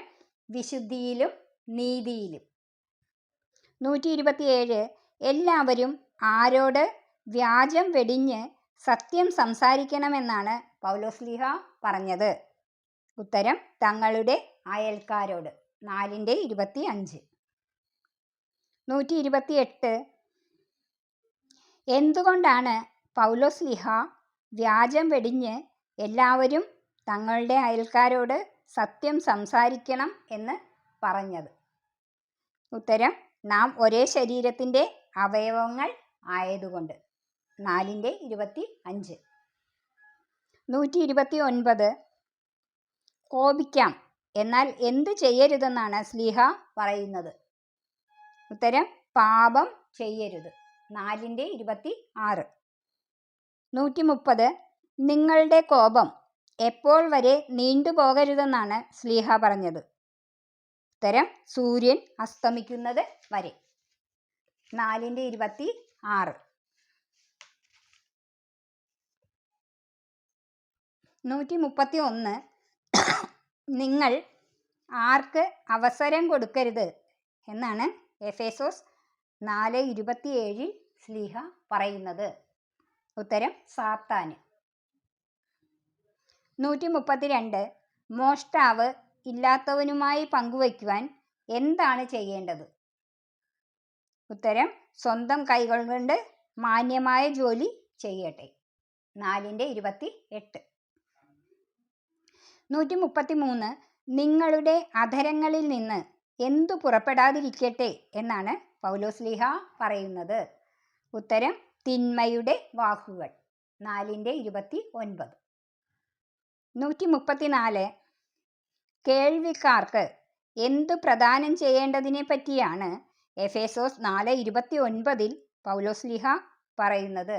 Speaker 1: വിശുദ്ധിയിലും നീതിയിലും. 127. എല്ലാവരും ആരോട് വ്യാജം വെടിഞ്ഞ് സത്യം സംസാരിക്കണമെന്നാണ് പൗലോസ്ലീഹ പറഞ്ഞത്? ഉത്തരം തങ്ങളുടെ അയൽക്കാരോട്. 4:25. 128. എന്തുകൊണ്ടാണ് പൗലോസ്ലീഹ വ്യാജം വെടിഞ്ഞ് എല്ലാവരും തങ്ങളുടെ അയൽക്കാരോട് സത്യം സംസാരിക്കണം എന്ന് പറഞ്ഞത്? ഉത്തരം നാം ഒരേ ശരീരത്തിൻ്റെ അവയവങ്ങൾ ആയതുകൊണ്ട്. 4:25. 129. കോപിക്കാം, എന്നാൽ എന്ത് ചെയ്യരുതെന്നാണ് സ്ലീഹ പറയുന്നത്? ഉത്തരം പാപം ചെയ്യരുത്. 4:26. 130. നിങ്ങളുടെ കോപം എപ്പോൾ വരെ നീണ്ടുപോകരുതെന്നാണ് സ്ലീഹ പറഞ്ഞത്? ഉത്തരം സൂര്യൻ അസ്തമിക്കുന്നത് വരെ. 4:26. 131. നിങ്ങൾ ആർക്ക് അവസരം കൊടുക്കരുത് എന്നാണ് എഫേസോസ് 4:27 സ്ലീഹ പറയുന്നത്? ഉത്തരം സാത്താന്. 132. മോഷ്ടാവ് ഇല്ലാത്തവനുമായി പങ്കുവയ്ക്കുവാൻ എന്താണ് ചെയ്യേണ്ടത്? ഉത്തരം സ്വന്തം കൈകൾ കൊണ്ട് മാന്യമായ ജോലി ചെയ്യട്ടെ. 4:28. 133. നിങ്ങളുടെ അധരങ്ങളിൽ നിന്ന് എന്തു പുറപ്പെടാതിരിക്കട്ടെ എന്നാണ് പൗലോസ്ലീഹ പറയുന്നത്? ഉത്തരം തിന്മയുടെ വാക്കുകൾ. 4:29. 134. കേൾവിക്കാർക്ക് എന്തു പ്രദാനം ചെയ്യേണ്ടതിനെ പറ്റിയാണ് എഫേസോസ് 4:29 പൗലോസ്ലീഹ പറയുന്നത്?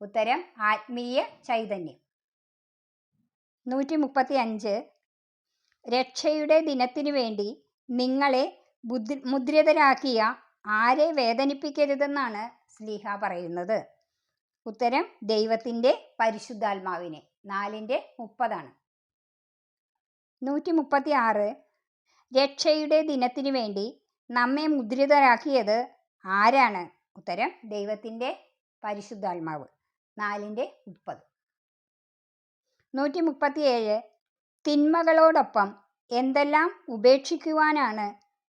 Speaker 1: ഉത്തരം ആത്മീയ ചൈതന്യം. 135. രക്ഷയുടെ ദിനത്തിനു വേണ്ടി നിങ്ങളെ മുദ്രിതരാക്കിയ ആരെ വേദനിപ്പിക്കരുതെന്നാണ് സ്ലീഹ പറയുന്നത്? ഉത്തരം ദൈവത്തിൻ്റെ പരിശുദ്ധാത്മാവിനെ. 4:30. 136. രക്ഷയുടെ ദിനത്തിനു വേണ്ടി നമ്മെ മുദ്രിതരാക്കിയത് ആരാണ്? ഉത്തരം ദൈവത്തിൻ്റെ പരിശുദ്ധാത്മാവ്. 4:30. 137. തിന്മകളോടൊപ്പം എന്തെല്ലാം ഉപേക്ഷിക്കുവാനാണ്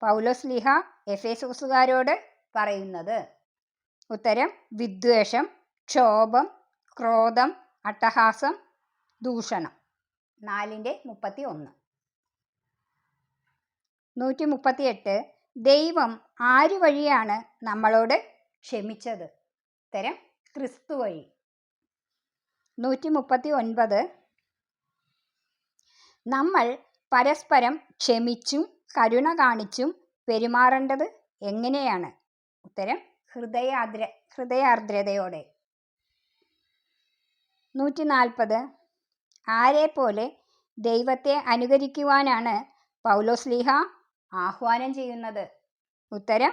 Speaker 1: പൗലോസ്ലീഹ എഫേസോസുകാരോട് പറയുന്നത്? ഉത്തരം വിദ്വേഷം, ക്ഷോഭം, ക്രോധം, അട്ടഹാസം, ദൂഷണം. 4:31. 138. ദൈവം ആരു വഴിയാണ് നമ്മളോട് ക്ഷമിച്ചത്? ഉത്തരം ക്രിസ്തു വഴി. 139. നമ്മൾ പരസ്പരം ക്ഷമിച്ചും കരുണ കാണിച്ചും പെരുമാറേണ്ടത് എങ്ങനെയാണ്? ഉത്തരം ഹൃദയാർദ്രതയോടെ. 140. ആരെപ്പോലെ ദൈവത്തെ അനുകരിക്കുവാനാണ് പൗലോസ്ലീഹ ആഹ്വാനം ചെയ്യുന്നത്? ഉത്തരം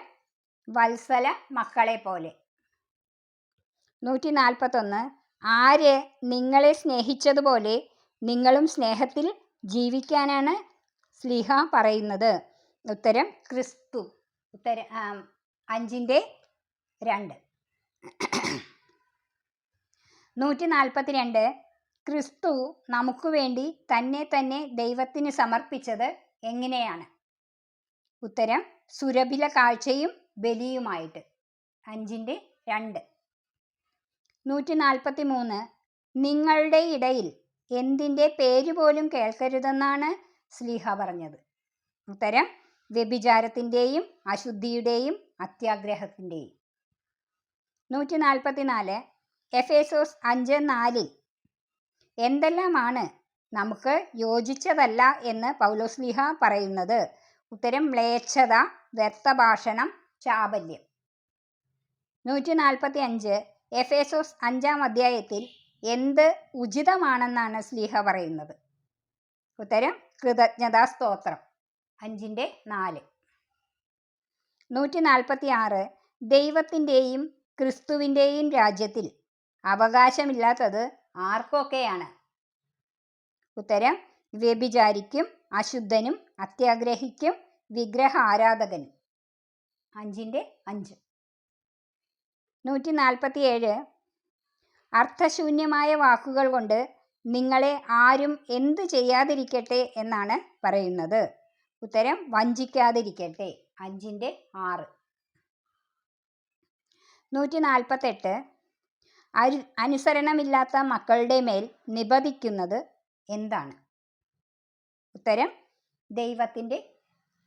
Speaker 1: വത്സല മക്കളെ പോലെ. 141. ആര് നിങ്ങളെ സ്നേഹിച്ചതുപോലെ നിങ്ങളും സ്നേഹത്തിൽ ജീവിക്കാനാണ് സ്ലീഹ പറയുന്നത്? ഉത്തരം ക്രിസ്തു. 5:2. 142. ക്രിസ്തു നമുക്ക് വേണ്ടി തന്നെ ദൈവത്തിന് സമർപ്പിച്ചത് എങ്ങനെയാണ്? ഉത്തരം സുരഭില കാഴ്ചയും ബലിയുമായിട്ട്. 5:2. 143. നിങ്ങളുടെ ഇടയിൽ എന്തിൻ്റെ പേര് പോലും കേൾക്കരുതെന്നാണ് സ്ലീഹ പറഞ്ഞത്? ഉത്തരം വ്യഭിചാരത്തിൻ്റെയും അശുദ്ധിയുടെയും അത്യാഗ്രഹത്തിൻ്റെയും. 144. എഫേസോസ് 5:4 എന്തെല്ലാമാണ് നമുക്ക് യോജിച്ചതല്ല എന്ന് പൗലോസ്ലീഹ പറയുന്നത്? ഉത്തരം മ്ലേച്ഛത, വ്യർത്ഥഭാഷണം, ചാബല്യം. 145. എഫേസോസ് 5-ാം അധ്യായത്തിൽ എന്ത് ഉചിതമാണെന്നാണ് സ്ലീഹ പറയുന്നത്? ഉത്തരം കൃതജ്ഞതാ സ്തോത്രം. 5:4. 146. ദൈവത്തിൻ്റെയും ക്രിസ്തുവിൻ്റെയും രാജ്യത്തിൽ അവകാശമില്ലാത്തത് ആർക്കൊക്കെയാണ്? ഉത്തരം വ്യഭിചാരിക്കും അശുദ്ധനും അത്യാഗ്രഹിക്കും വിഗ്രഹ ആരാധകനും. 5:5. 147. അർത്ഥശൂന്യമായ വാക്കുകൾ കൊണ്ട് നിങ്ങളെ ആരും എന്ത് ചെയ്യാതിരിക്കട്ടെ എന്നാണ് പറയുന്നത്? ഉത്തരം വഞ്ചിക്കാതിരിക്കട്ടെ. 5:6. 148. അനുസരണമില്ലാത്ത മക്കളുടെ മേൽ നിപതിക്കുന്നത് എന്താണ്? ഉത്തരം ദൈവത്തിൻ്റെ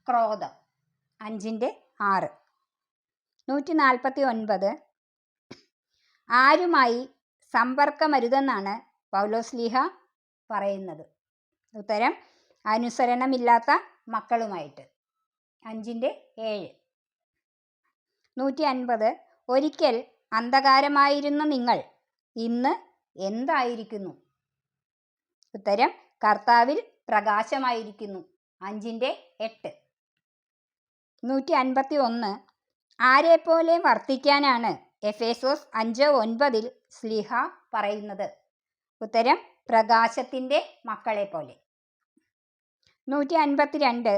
Speaker 1: ക്രോധം. 5:6. 149. ആരുമായി സമ്പർക്കമരുതെന്നാണ് പൗലോസ്ലീഹ പറയുന്നത്? ഉത്തരം അനുസരണമില്ലാത്ത മക്കളുമായിട്ട്. 5:7. 150. ഒരിക്കൽ അന്ധകാരമായിരുന്ന നിങ്ങൾ ഇന്ന് എന്തായിരിക്കുന്നു? ഉത്തരം കർത്താവിൽ പ്രകാശമായിരിക്കുന്നു. 5:8. 151. ആരെപ്പോലെ വർത്തിക്കാനാണ് എഫേസോസ് 5:9 സ്ലീഹ പറയുന്നത്? ഉത്തരം പ്രകാശത്തിൻ്റെ മക്കളെ പോലെ. 152.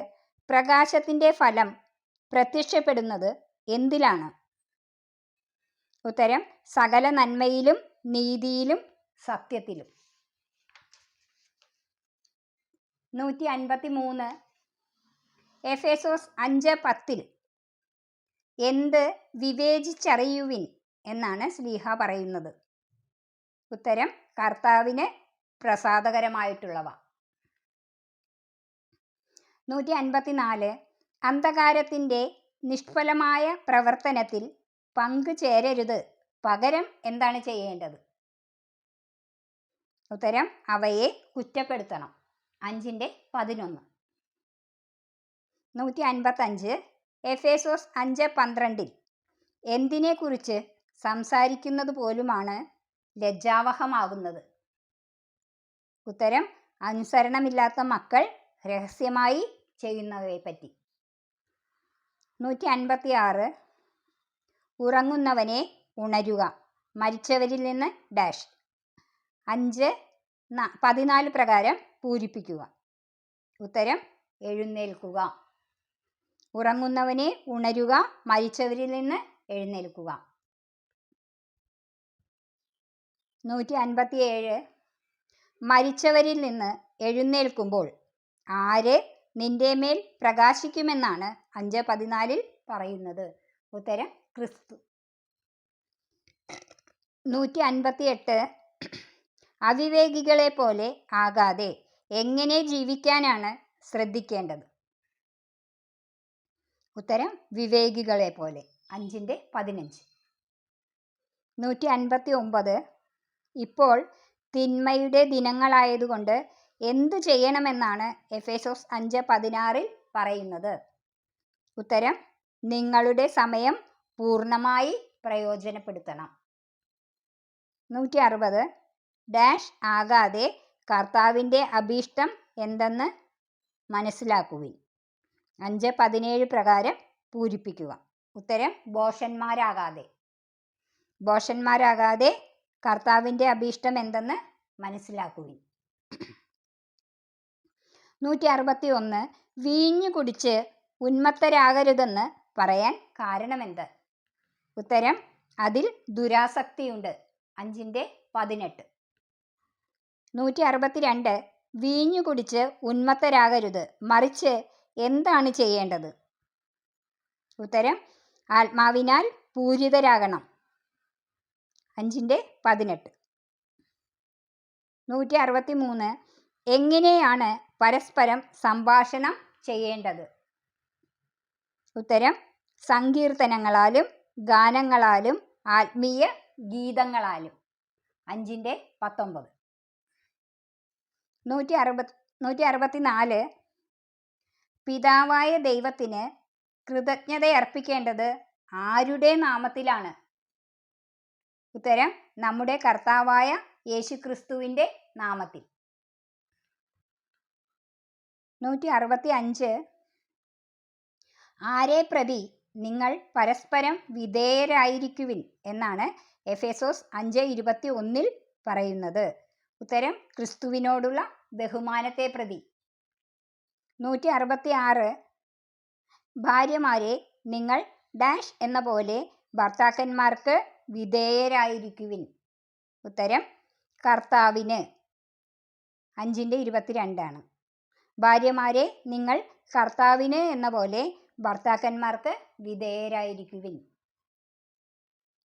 Speaker 1: പ്രകാശത്തിൻ്റെ ഫലം പ്രത്യക്ഷപ്പെടുന്നത് എന്തിലാണ്? ഉത്തരം സകല നന്മയിലും നീതിയിലും സത്യത്തിലും. 153 എഫേസോസ് 5:10 എന്ത് വിവേചിച്ചറിയുവിൻ എന്നാണ് ശ്ലീഹ പറയുന്നത്. ഉത്തരം കർത്താവിന് പ്രസാദകരമായിട്ടുള്ളവ. 154 അന്ധകാരത്തിൻ്റെ നിഷ്ഫലമായ പ്രവർത്തനത്തിൽ പങ്കുചേരരുത്, പകരം എന്താണ് ചെയ്യേണ്ടത്? ഉത്തരം അവയെ കുറ്റപ്പെടുത്തണം. 5:11. 155 എഫേസോസ് 5:12 എന്തിനെക്കുറിച്ച് സംസാരിക്കുന്നത് പോലുമാണ് ലജ്ജാവഹമാകുന്നത്? ഉത്തരം അനുസരണമില്ലാത്ത മക്കൾ രഹസ്യമായി ചെയ്യുന്നവയെപ്പറ്റി. 156 ഉറങ്ങുന്നവനെ ഉണരുക, മരിച്ചവരിൽ നിന്ന് ഡാഷ് 5:14 പ്രകാരം പൂരിപ്പിക്കുക. ഉത്തരം എഴുന്നേൽക്കുക. ഉറങ്ങുന്നവനെ ഉണരുക, മരിച്ചവരിൽ നിന്ന് എഴുന്നേൽക്കുക. 157 മരിച്ചവരിൽ നിന്ന് എഴുന്നേൽക്കുമ്പോൾ ആര് നിന്റെ മേൽ പ്രകാശിക്കുമെന്നാണ് 5:14 പറയുന്നത്? ഉത്തരം ക്രിസ്തു. 158 അവിവേകികളെ പോലെ ആകാതെ എങ്ങനെ ജീവിക്കാനാണ് ശ്രദ്ധിക്കേണ്ടത്? ഉത്തരം വിവേകികളെ പോലെ. 5:15. 159 ഇപ്പോൾ തിന്മയുടെ ദിനങ്ങളായതുകൊണ്ട് എന്തു ചെയ്യണമെന്നാണ് എഫേസോസ് 5:16 പറയുന്നത്? ഉത്തരം നിങ്ങളുടെ സമയം പൂർണ്ണമായി പ്രയോജനപ്പെടുത്തണം. 160 ഡാഷ് ആകാതെ കർത്താവിൻ്റെ അഭീഷ്ടം എന്തെന്ന് മനസ്സിലാക്കുവിൻ. 5:17 പ്രകാരം പൂരിപ്പിക്കുക. ഉത്തരം ഭോഷന്മാരാകാതെ. ഭോഷന്മാരാകാതെ കർത്താവിൻ്റെ അഭീഷ്ടം എന്തെന്ന് മനസ്സിലാക്കുവിൻ. 161 വീഞ്ഞു കുടിച്ച് ഉന്മത്തരാകരുതെന്ന് പറയാൻ കാരണമെന്ത്? ഉത്തരം അതിൽ ദുരാസക്തിയുണ്ട്. 5:18. 162 വീഞ്ഞു കുടിച്ച് ഉന്മത്തരാകരുത്, മറിച്ച് എന്താണ് ചെയ്യേണ്ടത്? ഉത്തരം ആത്മാവിനാൽ പൂരിതരാകണം. 5:18. 163 എങ്ങനെയാണ് പരസ്പരം സംഭാഷണം ചെയ്യേണ്ടത്? ഉത്തരം സങ്കീർത്തനങ്ങളാലും ഗാനങ്ങളാലും ആത്മീയ ഗീതങ്ങളാലും. 5:19. 164 പിതാവായ ദൈവത്തിന് കൃതജ്ഞതയർപ്പിക്കേണ്ടത് ആരുടെ നാമത്തിലാണ്? ഉത്തരം നമ്മുടെ കർത്താവായ യേശുക്രിസ്തുവിൻ്റെ നാമത്തിൽ. 165 ആരെ പ്രതി നിങ്ങൾ പരസ്പരം വിധേയരായിരിക്കുവിൻ എന്നാണ് എഫേസോസ് 5:21 പറയുന്നത്? ഉത്തരം ക്രിസ്തുവിനോടുള്ള ബഹുമാനത്തെ പ്രതി. 166 ഭാര്യമാരെ നിങ്ങൾ ഡാഷ് എന്ന പോലെ ഭർത്താക്കന്മാർക്ക് വിധേയരായിരിക്കുവിൻ. ഉത്തരം കർത്താവിന്. 5:22. ഭാര്യമാരെ നിങ്ങൾ കർത്താവിന് എന്ന പോലെ ഭർത്താക്കന്മാർക്ക് വിധേയരായിരിക്കുവിൻ.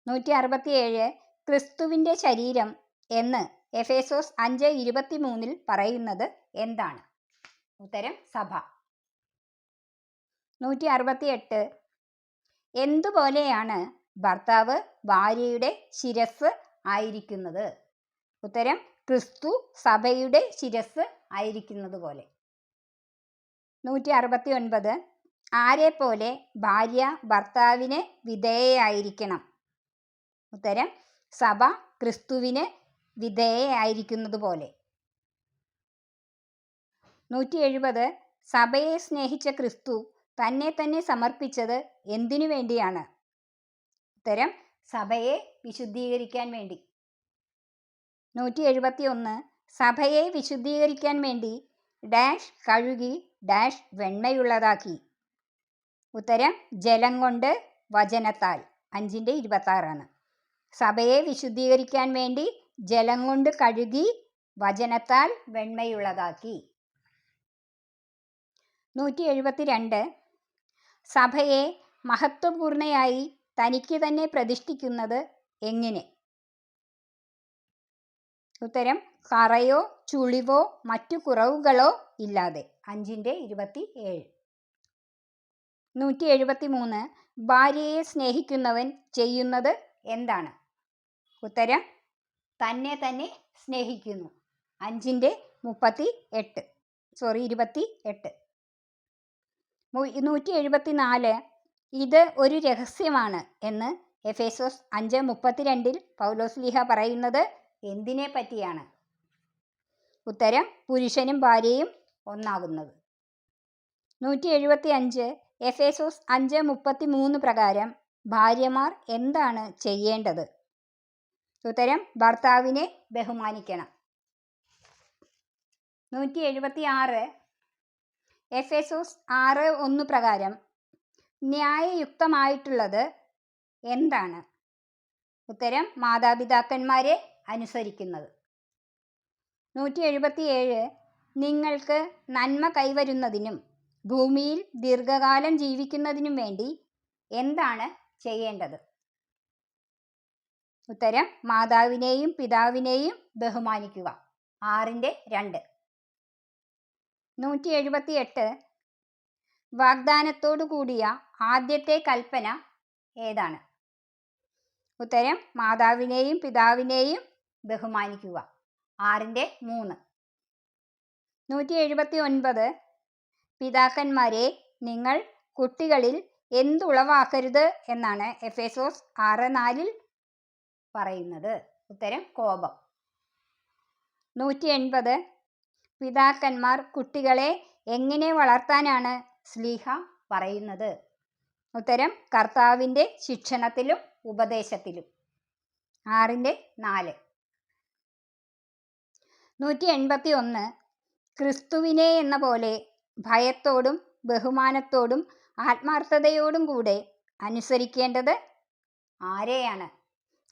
Speaker 1: 167 ക്രിസ്തുവിൻ്റെ ശരീരം എന്ന് എഫേസോസ് 5:23 പറയുന്നത് എന്താണ്? ഉത്തരം സഭ. 168 എന്തുപോലെയാണ് ഭർത്താവ് ഭാര്യയുടെ ശിരസ് ആയിരിക്കുന്നത്? ഉത്തരം ക്രിസ്തു സഭയുടെ ശിരസ് ആയിരിക്കുന്നത് പോലെ. 169 ആരെപ്പോലെ ഭാര്യ ഭർത്താവിന് വിധേയയായിരിക്കണം? ഉത്തരം സഭ ക്രിസ്തുവിന് വിധേയയായിരിക്കുന്നത് പോലെ. 170 സഭയെ സ്നേഹിച്ച ക്രിസ്തു തന്നെ തന്നെ സമർപ്പിച്ചത് എന്തിനു വേണ്ടിയാണ്? ഉത്തരം സഭയെ വിശുദ്ധീകരിക്കാൻ വേണ്ടി. 171 സഭയെ വിശുദ്ധീകരിക്കാൻ വേണ്ടി ഡാഷ് കഴുകി ഡാഷ് വെണ്മയുള്ളതാക്കി. ഉത്തരം ജലം കൊണ്ട് വചനത്താൽ. 5:26. സഭയെ വിശുദ്ധീകരിക്കാൻ വേണ്ടി ജലം കൊണ്ട് കഴുകി വചനത്താൽ വെണ്മയുള്ളതാക്കി. 172 സഭയെ മഹത്വപൂർണയായി തനിക്ക് തന്നെ പ്രതിഷ്ഠിക്കുന്നത് എങ്ങനെ? ഉത്തരം കറയോ ചുളിവോ മറ്റു കുറവുകളോ ഇല്ലാതെ. 5:27. 173 ഭാര്യയെ സ്നേഹിക്കുന്നവൻ ചെയ്യുന്നത് എന്താണ്? ഉത്തരം തന്നെ തന്നെ സ്നേഹിക്കുന്നു. 5:28. 28. 174 ഇത് ഒരു രഹസ്യമാണ് എന്ന് എഫേസോസ് 5:32 പൗലോസ്ലീഹ പറയുന്നത് എന്തിനെ പറ്റിയാണ്? ഉത്തരം പുരുഷനും ഭാര്യയും ഒന്നാകുന്നത്. 175 എഫേസോസ് 5:33 പ്രകാരം ഭാര്യമാർ എന്താണ് ചെയ്യേണ്ടത്? ഉത്തരം ഭർത്താവിനെ ബഹുമാനിക്കണം. 176 എഫേസോസ് 6:1 പ്രകാരം ന്യായയുക്തമായിട്ടുള്ളത് എന്താണ്? ഉത്തരം മാതാപിതാക്കന്മാരെ അനുസരിക്കുന്നത്. 177 നിങ്ങൾക്ക് നന്മ കൈവരുന്നതിനും ഭൂമിയിൽ ദീർഘകാലം ജീവിക്കുന്നതിനും വേണ്ടി എന്താണ് ചെയ്യേണ്ടത്? ഉത്തരം മാതാവിനെയും പിതാവിനെയും ബഹുമാനിക്കുക. 6:2. 178 വാഗ്ദാനത്തോടു കൂടിയ ആദ്യത്തെ കൽപ്പന ഏതാണ്? ഉത്തരം മാതാവിനെയും പിതാവിനെയും ബഹുമാനിക്കുക. 6:3. 179 പിതാക്കന്മാരെ നിങ്ങൾ കുട്ടികളിൽ എന്തുളവാക്കരുത് എന്നാണ് എഫേസോസ് 6:4 പറയുന്നത്? ഉത്തരം കോപം. 180 പിതാക്കന്മാർ കുട്ടികളെ എങ്ങനെ വളർത്താനാണ് ശ്ലീഹ പറയുന്നത്? ഉത്തരം കർത്താവിൻ്റെ ശിക്ഷണത്തിലും ഉപദേശത്തിലും. 6:4. 181 ക്രിസ്തുവിനെ എന്ന പോലെ ഭയത്തോടും ബഹുമാനത്തോടും ആത്മാർത്ഥതയോടും കൂടെ അനുസരിക്കേണ്ടത് ആരെയാണ്?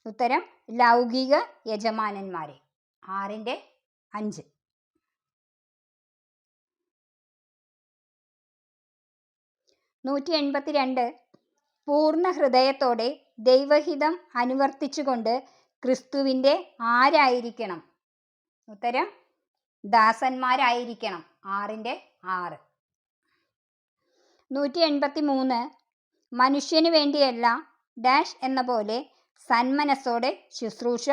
Speaker 1: ഉത്തരം ലൗകിക യജമാനന്മാരെ. 6:5. 182 പൂർണ്ണ ഹൃദയത്തോടെ ദൈവഹിതം അനുവർത്തിച്ചുകൊണ്ട് ക്രിസ്തുവിൻ്റെ ആരായിരിക്കണം? ഉത്തരം ദാസന്മാരായിരിക്കണം. 6:6. 183 മനുഷ്യന് വേണ്ടിയല്ല ഡാഷ് എന്ന പോലെ സന്മനസ്സോടെ ശുശ്രൂഷ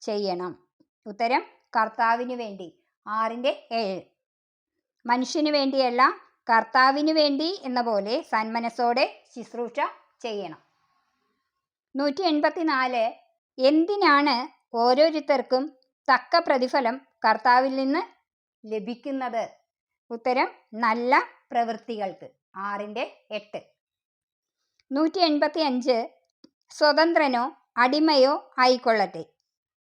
Speaker 1: ചെയ്യണം. ഉത്തരം കർത്താവിന് വേണ്ടി. 6:7. മനുഷ്യന് വേണ്ടിയല്ല കർത്താവിന് വേണ്ടി എന്ന പോലെ സന്മനസ്സോടെ ശുശ്രൂഷ ചെയ്യണം. 184 എന്തിനാണ് ഓരോരുത്തർക്കും തക്ക പ്രതിഫലം കർത്താവിൽ നിന്ന് ലഭിക്കുന്നത്? ഉത്തരം നല്ല പ്രവൃത്തികൾക്ക്. 6:8. 185 സ്വതന്ത്രനോ അടിമയോ ആയിക്കൊള്ളട്ടെ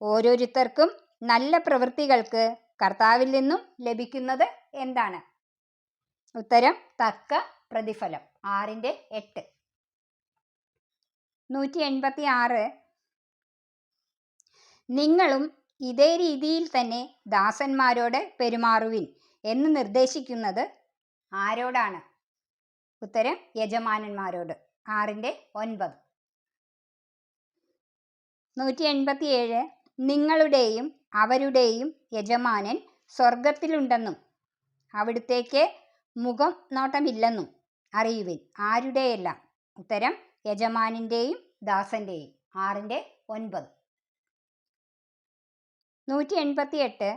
Speaker 1: ഓരോരുത്തർക്കും നല്ല പ്രവൃത്തികൾക്ക് കർത്താവിൽ നിന്നും ലഭിക്കുന്നത് എന്താണ്? ഉത്തരം തക്ക പ്രതിഫലം. 6:8. 186 നിങ്ങളും ഇതേ രീതിയിൽ തന്നെ ദാസന്മാരോട് പെരുമാറുവിൻ എന്ന് നിർദ്ദേശിക്കുന്നത് ആരോടാണ്? ഉത്തരം യജമാനന്മാരോട്. 6:9. 187 നിങ്ങളുടെയും അവരുടെയും യജമാനൻ സ്വർഗത്തിലുണ്ടെന്നും അവിടുത്തേക്ക് മുഖം നോട്ടമില്ലെന്നും അറിയുവിൻ. ആരുടെയെല്ലാം? ഉത്തരം യജമാനൻ്റെയും ദാസൻ്റെയും. 6:9. 188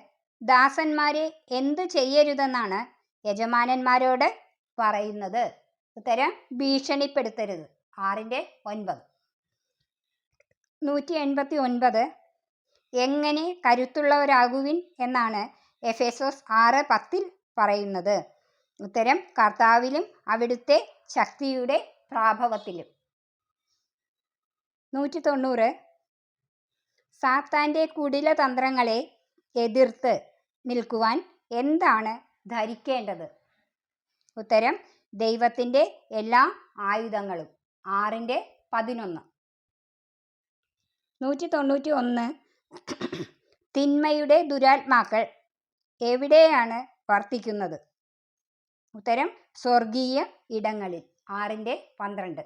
Speaker 1: ദാസന്മാരെ എന്ത് ചെയ്യരുതെന്നാണ് യജമാനന്മാരോട് പറയുന്നത്? ഉത്തരം ഭീഷണിപ്പെടുത്തരുത്. 6:9. 189 എങ്ങനെ കരുത്തുള്ളവരാകുവിൻ എന്നാണ് എഫേസോസ് 6:10 പറയുന്നത്? ഉത്തരം കർത്താവിലും അവിടുത്തെ ശക്തിയുടെ പ്രാഭവത്തിലും. 190 സാത്താൻ്റെ കുടിലതന്ത്രങ്ങളെ എതിർത്ത് നിൽക്കുവാൻ എന്താണ് ധരിക്കേണ്ടത്? ഉത്തരം ദൈവത്തിൻ്റെ എല്ലാ ആയുധങ്ങളും. 6:11. 191 തിന്മയുടെ ദുരാത്മാക്കൾ എവിടെയാണ് വർത്തിക്കുന്നത്? ഉത്തരം സ്വർഗീയ ഇടങ്ങളിൽ. 6:12.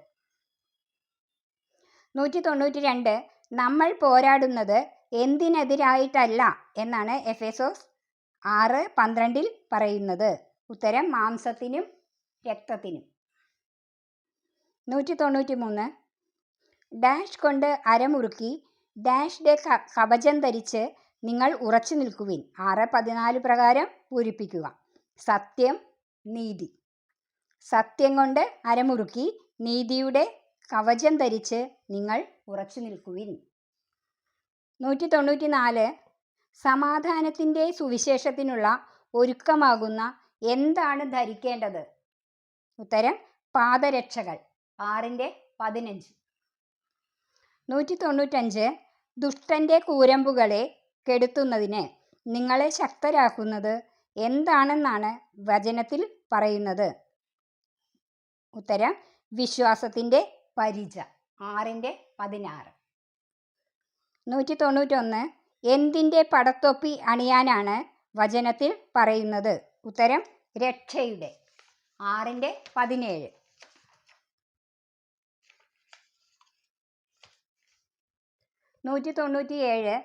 Speaker 1: 192. നമ്മൾ പോരാടുന്നത് എന്തിനെതിരായിട്ടല്ല എന്നാണ് എഫേസോസ് 6:12 പറയുന്നത്. ഉത്തരം മാംസത്തിനും രക്തത്തിനും. 193. ഡാഷ് കൊണ്ട് അരമുറുക്കി ഡാഷ്ടെ കവചം ധരിച്ച് നിങ്ങൾ ഉറച്ചു നിൽക്കുവിൻ. 6:14 പ്രകാരം പൂരിപ്പിക്കുക. സത്യം, നീതി. സത്യം കൊണ്ട് അരമുറുക്കി നീതിയുടെ കവചം ധരിച്ച് നിങ്ങൾ ഉറച്ചു നിൽക്കുവിൻ. 194. സമാധാനത്തിൻ്റെ സുവിശേഷത്തിനുള്ള ഒരുക്കമാകുന്ന എന്താണ് ധരിക്കേണ്ടത്? ഉത്തരം പാദരക്ഷകൾ. 6:15. 195. ദുഷ്ടൻ്റെ കൂരമ്പുകളെ കെടുത്തുന്നതിന് നിങ്ങളെ ശക്തരാക്കുന്നത് എന്താണെന്നാണ് വചനത്തിൽ പറയുന്നത്? ഉത്തരം വിശ്വാസത്തിൻ്റെ പരിച. 6:16. 191. എന്തിൻ്റെ പടത്തൊപ്പി അണിയാനാണ് വചനത്തിൽ പറയുന്നത്? ഉത്തരം രക്ഷയുടെ. 6:17. 197.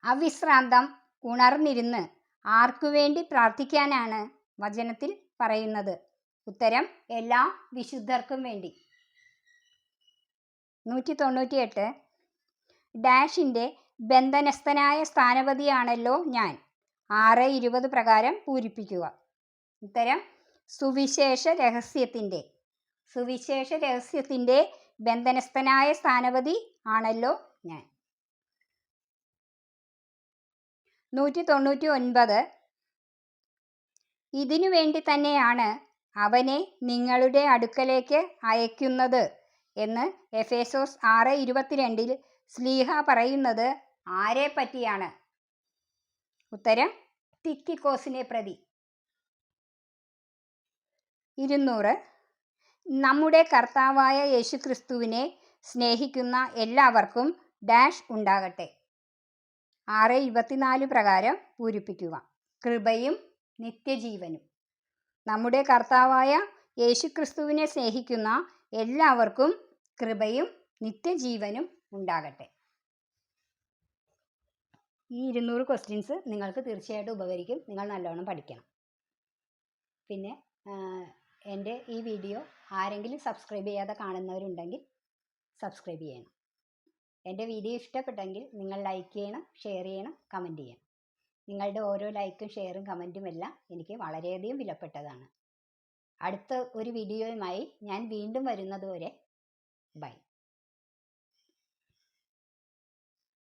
Speaker 1: അവിശ്രാന്തം ഉണർന്നിരുന്ന് ആർക്കുവേണ്ടി പ്രാർത്ഥിക്കാനാണ് വചനത്തിൽ പറയുന്നത്? ഉത്തരം എല്ലാ വിശുദ്ധർക്കും വേണ്ടി. 198. ഡാഷിൻ്റെ ബന്ധനസ്ഥനായ സ്ഥാനപതിയാണല്ലോ ഞാൻ. 6:20 പ്രകാരം പൂരിപ്പിക്കുക. ഉത്തരം സുവിശേഷ രഹസ്യത്തിൻ്റെ ബന്ധനസ്ഥനായ സ്ഥാനപതി ആണല്ലോ ഞാൻ. 199. ഇതിനു വേണ്ടി തന്നെയാണ് അവനെ നിങ്ങളുടെ അടുക്കലേക്ക് അയക്കുന്നത് എന്ന് എഫേസോസ് 6:22 ശ്ലീഹ പറയുന്നത് ആരെ പറ്റിയാണ്? ഉത്തരം തിക്കിക്കോസിനെ പ്രതി. 200. നമ്മുടെ കർത്താവായ യേശുക്രിസ്തുവിനെ സ്നേഹിക്കുന്ന എല്ലാവർക്കും ഡാഷ് ഉണ്ടാകട്ടെ. 6:24 പ്രകാരം പൂരിപ്പിക്കുക. കൃപയും നിത്യജീവനും. നമ്മുടെ കർത്താവായ യേശുക്രിസ്തുവിനെ സ്നേഹിക്കുന്ന എല്ലാവർക്കും കൃപയും നിത്യജീവനും ഉണ്ടാകട്ടെ. ഈ 200 ക്വസ്റ്റ്യൻസ് നിങ്ങൾക്ക് തീർച്ചയായിട്ടും ഉപകരിക്കും. നിങ്ങൾ നല്ലോണം പഠിക്കണം. പിന്നെ എൻ്റെ ഈ വീഡിയോ ആരെങ്കിലും സബ്സ്ക്രൈബ് ചെയ്യാതെ കാണുന്നവരുണ്ടെങ്കിൽ സബ്സ്ക്രൈബ് ചെയ്യണം. എൻ്റെ വീഡിയോ ഇഷ്ടപ്പെട്ടെങ്കിൽ നിങ്ങൾ ലൈക്ക് ചെയ്യണം, ഷെയർ ചെയ്യണം, കമൻറ്റ് ചെയ്യണം. നിങ്ങളുടെ ഓരോ ലൈക്കും ഷെയറും കമൻറ്റും എല്ലാം എനിക്ക് വളരെയധികം വിലപ്പെട്ടതാണ്. അടുത്ത ഒരു വീഡിയോയുമായി ഞാൻ വീണ്ടും വരുന്നതുവരെ ബൈ.